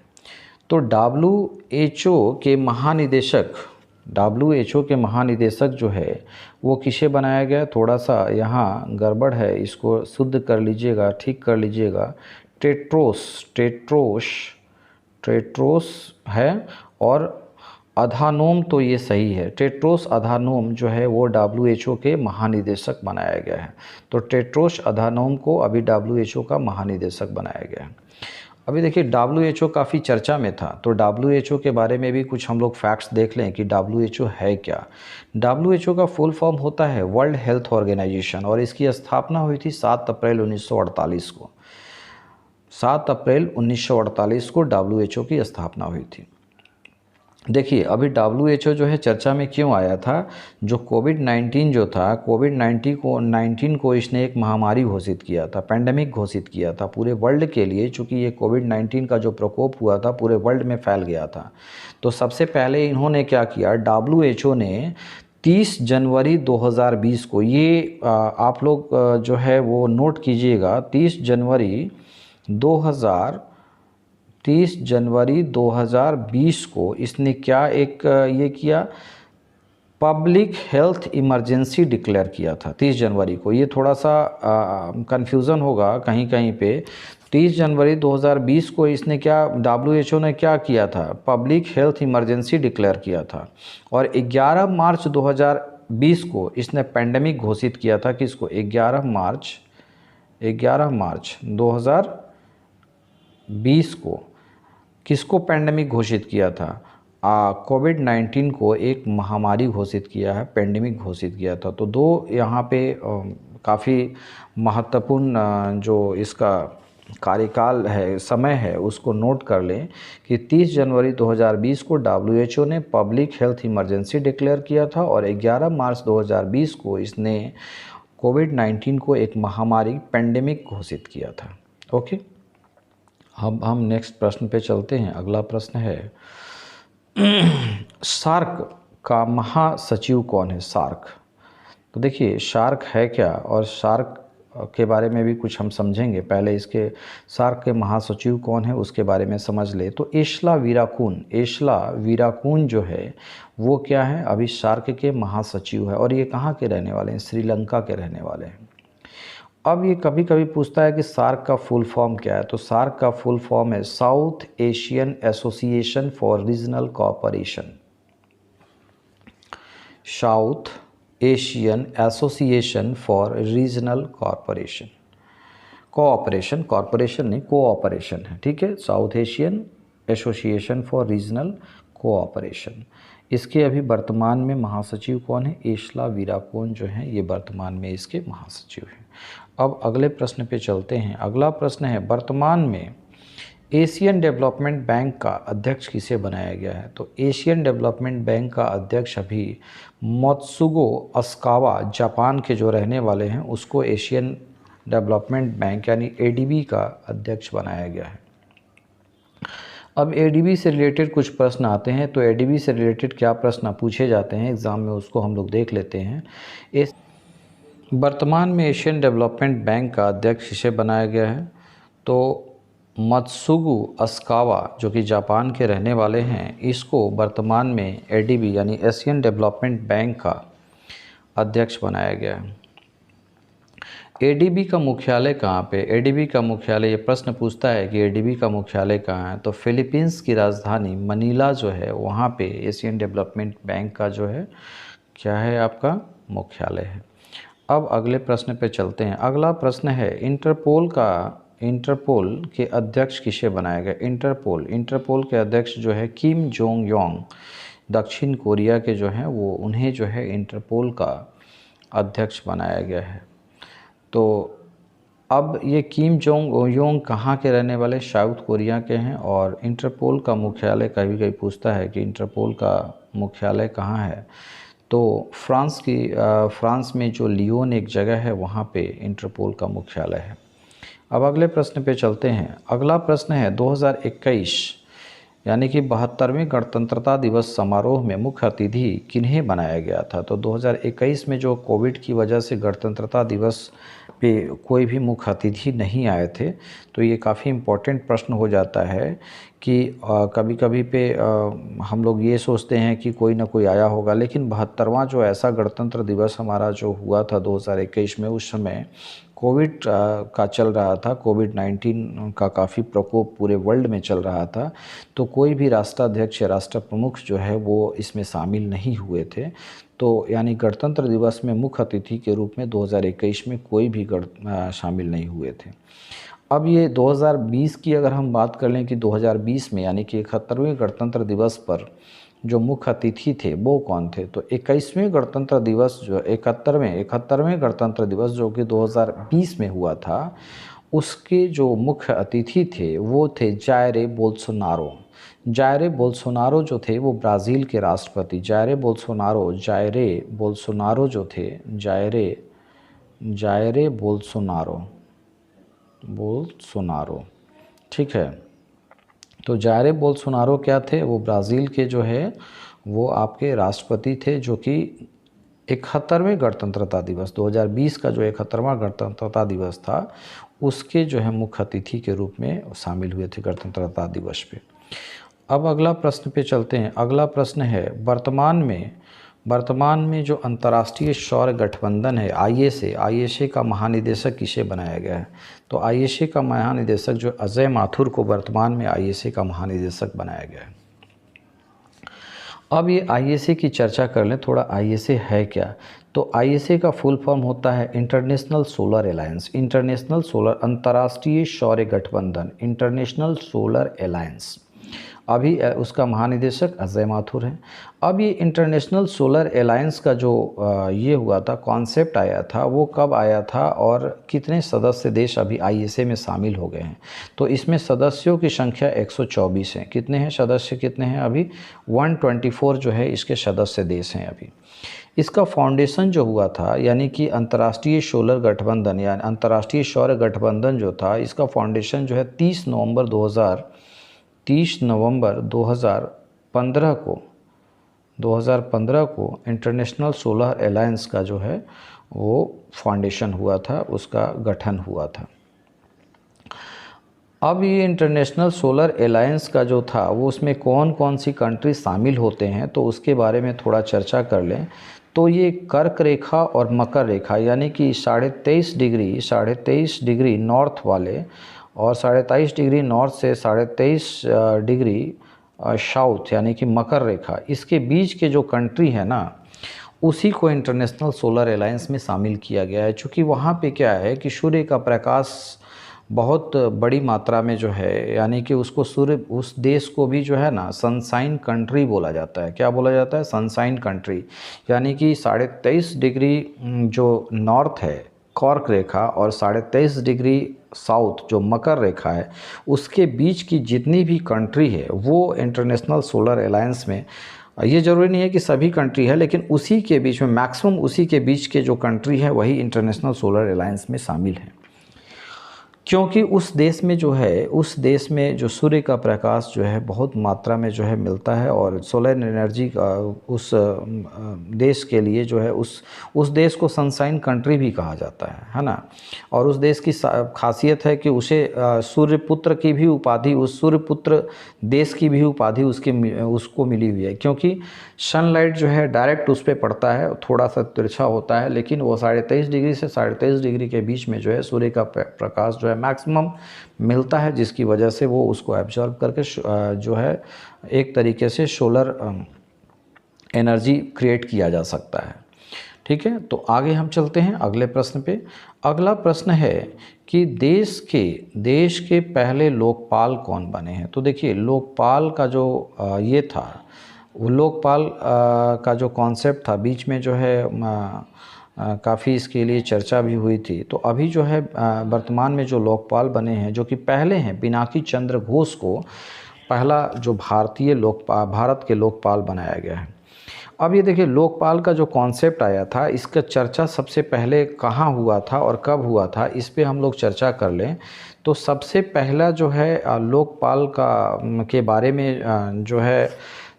तो WHO के महानिदेशक जो है वो किसे बनाया गया? थोड़ा सा यहाँ गड़बड़ है, इसको शुद्ध कर लीजिएगा, ठीक कर लीजिएगा। टेड्रोस है। और अधानोम तो ये सही है, टेड्रोस अधानोम जो है वो WHO के महानिदेशक बनाया गया है। तो टेड्रोस अधानोम को अभी WHO का महानिदेशक बनाया गया है। अभी देखिए WHO काफ़ी चर्चा में था, तो WHO के बारे में भी कुछ हम लोग फैक्ट्स देख लें कि WHO है क्या। WHO का फुल फॉर्म होता है वर्ल्ड हेल्थ ऑर्गेनाइजेशन और इसकी स्थापना हुई थी 7 अप्रैल 1948 को। 7 अप्रैल 1948 को WHO की स्थापना हुई थी। देखिए अभी WHO जो है चर्चा में क्यों आया था, जो कोविड-19 जो था, कोविड-19 को इसने एक महामारी घोषित किया था, पैंडेमिक घोषित किया था पूरे वर्ल्ड के लिए, चूँकि ये कोविड-19 का जो प्रकोप हुआ था पूरे वर्ल्ड में फैल गया था। तो सबसे पहले इन्होंने क्या किया, WHO ने 30 जनवरी 2020 को, ये आप लोग जो है वो नोट कीजिएगा, 30 जनवरी 2020 को इसने क्या एक ये किया, पब्लिक हेल्थ इमरजेंसी डिक्लेयर किया था 30 जनवरी को। ये थोड़ा सा कन्फ्यूज़न होगा कहीं कहीं पे। 30 जनवरी 2020 को इसने क्या, WHO ने क्या किया था, पब्लिक हेल्थ इमरजेंसी डिक्लेयर किया था। और 11 मार्च 2020 को इसने पैंडेमिक घोषित किया था। किसको, 11 मार्च 2020 को किसको पैंडेमिक घोषित किया था, कोविड-19 को एक महामारी घोषित किया है, पैंडेमिक घोषित किया था। तो दो यहाँ पे काफ़ी महत्वपूर्ण जो इसका कार्यकाल है, समय है, उसको नोट कर लें कि 30 जनवरी 2020 को WHO ने पब्लिक हेल्थ इमरजेंसी डिक्लेयर किया था और 11 मार्च 2020 को इसने कोविड-19 को एक महामारी पैंडेमिक घोषित किया था। ओके, अब हम नेक्स्ट प्रश्न पे चलते हैं। अगला प्रश्न है सार्क का महासचिव कौन है, सार्क। तो देखिए सार्क है क्या, और सार्क के बारे में भी कुछ हम समझेंगे। पहले इसके सार्क के महासचिव कौन है उसके बारे में समझ ले। तो एशला वीराकून जो है वो क्या है, अभी सार्क के महासचिव है और ये कहाँ के रहने वाले हैं, श्रीलंका के रहने वाले हैं। अब ये कभी कभी पूछता है कि सार्क का फुल फॉर्म क्या है। तो सार्क का फुल फॉर्म है south Asian association for regional cooperation. South Asian association for regional cooperation, corporation नहीं, कोऑपरेशन है, ठीक है। South Asian association for regional cooperation. इसके अभी वर्तमान में महासचिव कौन है, एशला वीराकोन जो हैं ये वर्तमान में इसके महासचिव हैं। अब अगले प्रश्न पे चलते हैं। अगला प्रश्न है वर्तमान में एशियन डेवलपमेंट बैंक का अध्यक्ष किसे बनाया गया है। तो एशियन डेवलपमेंट बैंक का अध्यक्ष अभी मोत्सुगो अस्कावा, जापान के जो रहने वाले हैं, उसको एशियन डेवलपमेंट बैंक यानी ADB का अध्यक्ष बनाया गया है। अब ADB से रिलेटेड कुछ प्रश्न आते हैं। तो ADB से रिलेटेड क्या प्रश्न पूछे जाते हैं एग्ज़ाम में, उसको हम लोग देख लेते हैं। इस वर्तमान में एशियन डेवलपमेंट बैंक का अध्यक्ष किसे बनाया गया है। तो मत्सुगु अस्कावा जो कि जापान के रहने वाले हैं, इसको वर्तमान में ADB यानी एशियन डेवलपमेंट बैंक का अध्यक्ष बनाया गया है। ADB का मुख्यालय कहाँ पे, ADB का मुख्यालय, ये प्रश्न पूछता है कि ADB का मुख्यालय कहाँ है। तो फिलीपींस की राजधानी मनीला जो है वहाँ पे एशियन डेवलपमेंट बैंक का जो है क्या है, आपका मुख्यालय है। अब अगले प्रश्न पे चलते हैं। अगला प्रश्न है इंटरपोल के अध्यक्ष किसे बनाया गया। इंटरपोल के अध्यक्ष जो है किम जोंग योंग, दक्षिण कोरिया के जो हैं वो, उन्हें जो है इंटरपोल का अध्यक्ष बनाया गया है। तो अब ये किम जोंग योंग कहाँ के रहने वाले, साउथ कोरिया के हैं। और इंटरपोल का मुख्यालय कभी कभी पूछता है कि इंटरपोल का मुख्यालय कहाँ है। तो फ्रांस में जो लियोन एक जगह है वहाँ पे इंटरपोल का मुख्यालय है। अब अगले प्रश्न पे चलते हैं। अगला प्रश्न है 2021 यानी कि 72वें गणतंत्रता दिवस समारोह में मुख्य अतिथि किन्हें बनाया गया था। तो 2021 में जो कोविड की वजह से गणतंत्रता दिवस पे कोई भी मुख्य अतिथि नहीं आए थे, तो ये काफ़ी इम्पोर्टेंट प्रश्न हो जाता है कि कभी कभी पे हम लोग ये सोचते हैं कि कोई ना कोई आया होगा, लेकिन 72वां जो ऐसा गणतंत्र दिवस हमारा जो हुआ था 2021 में, उस समय कोविड का चल रहा था, कोविड-19 का काफ़ी प्रकोप पूरे वर्ल्ड में चल रहा था, तो कोई भी राष्ट्राध्यक्ष या राष्ट्र प्रमुख जो है वो इसमें शामिल नहीं हुए थे। तो यानी गणतंत्र दिवस में मुख्य अतिथि के रूप में 2021 में कोई भी शामिल नहीं हुए थे। अब ये 2020 की अगर हम बात कर लें कि 2020 में यानी कि 71वें गणतंत्र दिवस पर जो मुख्य अतिथि थे वो कौन थे, तो 21वें गणतंत्र दिवस जो 71वें गणतंत्र दिवस जो कि 2020 में हुआ था, उसके जो मुख्य अतिथि थे वो थे जायरे बोल्सोनारो। जायरे बोल्सोनारो जो थे वो ब्राज़ील के राष्ट्रपति जायरे बोल्सोनारो जो थे, जायरे बोल्सोनारो, ठीक है। तो जायरे बोल्सोनारो क्या थे, वो ब्राज़ील के जो है वो आपके राष्ट्रपति थे, जो कि 71वें गणतंत्रता दिवस 2020 का जो 71वां गणतंत्रता दिवस था उसके जो है मुख्य अतिथि के रूप में शामिल हुए थे गणतंत्रता दिवस पे। अब अगला प्रश्न पे चलते हैं। अगला प्रश्न है वर्तमान में जो अंतर्राष्ट्रीय सौर गठबंधन है आईएसए का महानिदेशक किसे बनाया गया है, तो आईएसए का महानिदेशक जो अजय माथुर को वर्तमान में आईएसए का महानिदेशक बनाया गया है। अब ये आईएसए की चर्चा कर लें थोड़ा, आईएसए है क्या, तो आईएसए का फुल फॉर्म होता है इंटरनेशनल सोलर अलायंस, अंतर्राष्ट्रीय सौर गठबंधन, इंटरनेशनल सोलर अलायंस। अभी उसका महानिदेशक अजय माथुर हैं। अब ये इंटरनेशनल सोलर अलायंस का जो ये हुआ था, कॉन्सेप्ट आया था, वो कब आया था और कितने सदस्य देश अभी आईएसए में शामिल हो गए हैं, तो इसमें सदस्यों की संख्या 124 है। कितने हैं सदस्य, कितने हैं अभी, 124 जो है इसके सदस्य देश हैं अभी। इसका फाउंडेशन जो हुआ था यानी कि अंतर्राष्ट्रीय सोलर गठबंधन या अंतर्राष्ट्रीय सौर गठबंधन जो था, इसका फाउंडेशन जो है 30 नवंबर 2015 को इंटरनेशनल सोलर अलायंस का जो है वो फाउंडेशन हुआ था, उसका गठन हुआ था। अब ये इंटरनेशनल सोलर अलायंस का जो था वो उसमें कौन कौन सी कंट्री शामिल होते हैं, तो उसके बारे में थोड़ा चर्चा कर लें। तो ये कर्क रेखा और मकर रेखा यानी कि 23.5 डिग्री नॉर्थ वाले और 23.5 डिग्री नॉर्थ से 23.5 डिग्री साउथ यानी कि मकर रेखा, इसके बीच के जो कंट्री है ना, उसी को इंटरनेशनल सोलर अलायंस में शामिल किया गया है। चूँकि वहाँ पे क्या है कि सूर्य का प्रकाश बहुत बड़ी मात्रा में जो है, यानी कि उसको उस देश को भी जो है ना सनशाइन कंट्री बोला जाता है। क्या बोला जाता है, सनशाइन कंट्री। यानी कि 23.5 डिग्री जो नॉर्थ है कर्क रेखा और 23.5 डिग्री साउथ जो मकर रेखा है, उसके बीच की जितनी भी कंट्री है वो इंटरनेशनल सोलर अलायंस में, ये ज़रूरी नहीं है कि सभी कंट्री है, लेकिन उसी के बीच में मैक्सिमम उसी के बीच के जो कंट्री है वही इंटरनेशनल सोलर अलायंस में शामिल है। क्योंकि उस देश में जो सूर्य का प्रकाश जो है बहुत मात्रा में जो है मिलता है और सोलर एनर्जी का उस देश के लिए जो है उस देश को सनशाइन कंट्री भी कहा जाता है ना। और उस देश की खासियत है कि उसे सूर्यपुत्र की भी उपाधि, उस सूर्यपुत्र देश की भी उपाधि उसको मिली हुई है, क्योंकि सनलाइट जो है डायरेक्ट उस पर पड़ता है, थोड़ा सा तिरछा होता है, लेकिन वो 23.5 डिग्री से 23.5 डिग्री के बीच में जो है सूर्य का प्रकाश जो है मैक्सिमम मिलता है, जिसकी वजह से वो उसको एब्जॉर्ब करके जो है एक तरीके से सोलर एनर्जी क्रिएट किया जा सकता है। ठीक है, तो आगे हम चलते हैं अगले प्रश्न पे। अगला प्रश्न है कि देश के पहले लोकपाल कौन बने हैं। तो देखिए, लोकपाल का जो ये था, वो लोकपाल का जो कॉन्सेप्ट था बीच में जो है काफ़ी इसके लिए चर्चा भी हुई थी। तो अभी जो है वर्तमान में जो लोकपाल बने हैं, जो कि पहले हैं, पिनाकी चंद्र घोष को पहला जो भारत के लोकपाल बनाया गया है। अब ये देखिए, लोकपाल का जो कॉन्सेप्ट आया था, इसका चर्चा सबसे पहले कहाँ हुआ था और कब हुआ था, इस पे हम लोग चर्चा कर लें। तो सबसे पहला जो है लोकपाल के बारे में जो है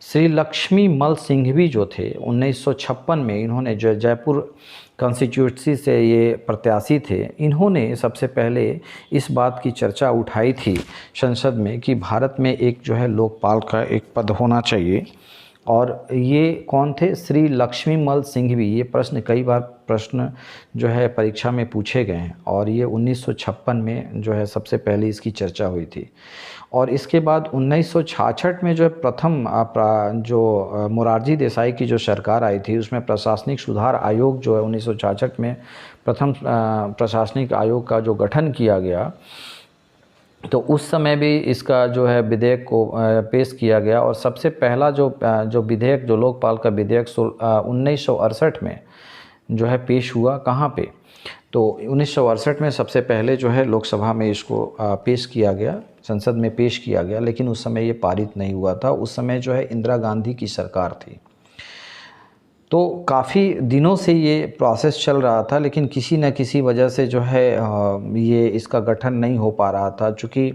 श्री लक्ष्मी मल सिंघवी जो थे 1956 में, इन्होंने जो जयपुर कॉन्स्टिट्यूंसी से ये प्रत्याशी थे, इन्होंने सबसे पहले इस बात की चर्चा उठाई थी संसद में कि भारत में एक जो है लोकपाल का एक पद होना चाहिए। और ये कौन थे? श्री लक्ष्मीमल सिंघवी। ये प्रश्न कई बार जो है परीक्षा में पूछे गए हैं और ये 1956 में जो है सबसे पहले इसकी चर्चा हुई थी। और इसके बाद 1966 में जो है प्रथम मोरारजी देसाई की जो सरकार आई थी उसमें प्रशासनिक सुधार आयोग जो है 1966 में प्रथम प्रशासनिक आयोग का जो गठन किया गया, तो उस समय भी इसका जो है विधेयक को पेश किया गया। और सबसे पहला जो विधेयक, जो लोकपाल का विधेयक 1968 में जो है पेश हुआ। कहाँ पे? तो 1968 में सबसे पहले जो है लोकसभा में इसको पेश किया गया, संसद में पेश किया गया, लेकिन उस समय ये पारित नहीं हुआ था। उस समय जो है इंदिरा गांधी की सरकार थी। तो काफ़ी दिनों से ये प्रोसेस चल रहा था, लेकिन किसी न किसी वजह से जो है ये इसका गठन नहीं हो पा रहा था, चूँकि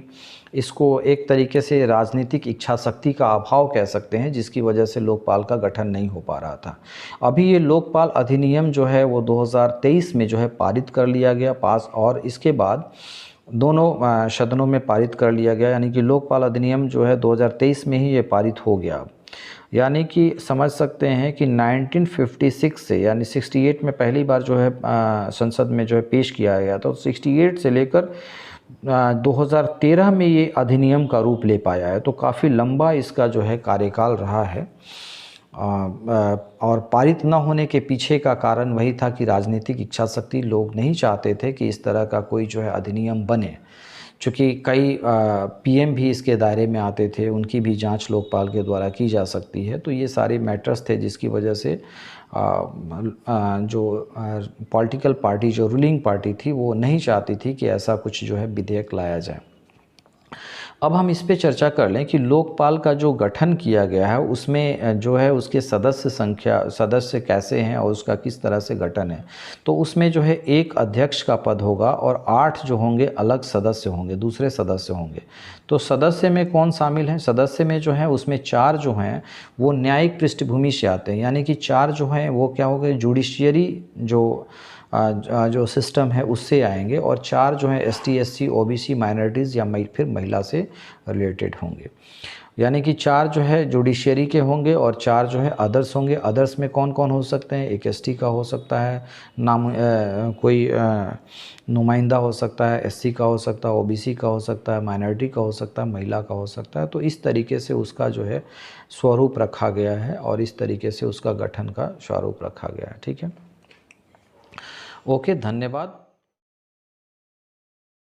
इसको एक तरीके से राजनीतिक इच्छा शक्ति का अभाव कह सकते हैं, जिसकी वजह से लोकपाल का गठन नहीं हो पा रहा था। अभी ये लोकपाल अधिनियम जो है वो 2023 में जो है पारित कर लिया गया पास, और इसके बाद दोनों सदनों में पारित कर लिया गया, यानी कि लोकपाल अधिनियम जो है 2023 में ही ये पारित हो गया। यानी कि समझ सकते हैं कि 1956 से, यानी 68 में पहली बार जो है संसद में जो है पेश किया गया, तो 68 से लेकर 2013 में ये अधिनियम का रूप ले पाया है। तो काफ़ी लंबा इसका जो है कार्यकाल रहा है। और पारित न होने के पीछे का कारण वही था कि राजनीतिक इच्छा शक्ति, लोग नहीं चाहते थे कि इस तरह का कोई जो है अधिनियम बने, चूँकि कई पीएम भी इसके दायरे में आते थे, उनकी भी जांच लोकपाल के द्वारा की जा सकती है। तो ये सारे मैटर्स थे जिसकी वजह से जो पॉलिटिकल पार्टी, जो रूलिंग पार्टी थी, वो नहीं चाहती थी कि ऐसा कुछ जो है विधेयक लाया जाए। अब हम इस पे चर्चा कर लें कि लोकपाल का जो गठन किया गया है उसमें जो है उसके सदस्य कैसे हैं और उसका किस तरह से गठन है। तो उसमें जो है एक अध्यक्ष का पद होगा और 8 जो होंगे अलग सदस्य होंगे, दूसरे सदस्य होंगे। तो सदस्य में कौन शामिल हैं? सदस्य में जो है उसमें 4 जो हैं वो न्यायिक पृष्ठभूमि से आते हैं, यानी कि 4 जो हैं वो क्या हो गए, जुडिशियरी जो सिस्टम है उससे आएंगे, और 4 जो हैं एसटी, एससी, ओबीसी, माइनॉरिटीज़ या फिर महिला से रिलेटेड होंगे। यानी कि 4 जो है जुडिशियरी के होंगे और 4 जो है अदर्स होंगे। अदर्स में कौन कौन हो सकते हैं? एक एसटी का हो सकता है, कोई नुमाइंदा हो सकता है, एससी का हो सकता है, ओबीसी का हो सकता है, माइनॉरिटी का हो सकता है, महिला का हो सकता है। तो इस तरीके से उसका जो है स्वरूप रखा गया है और इस तरीके से उसका गठन का स्वरूप रखा गया है। ठीक है, ओके, धन्यवाद।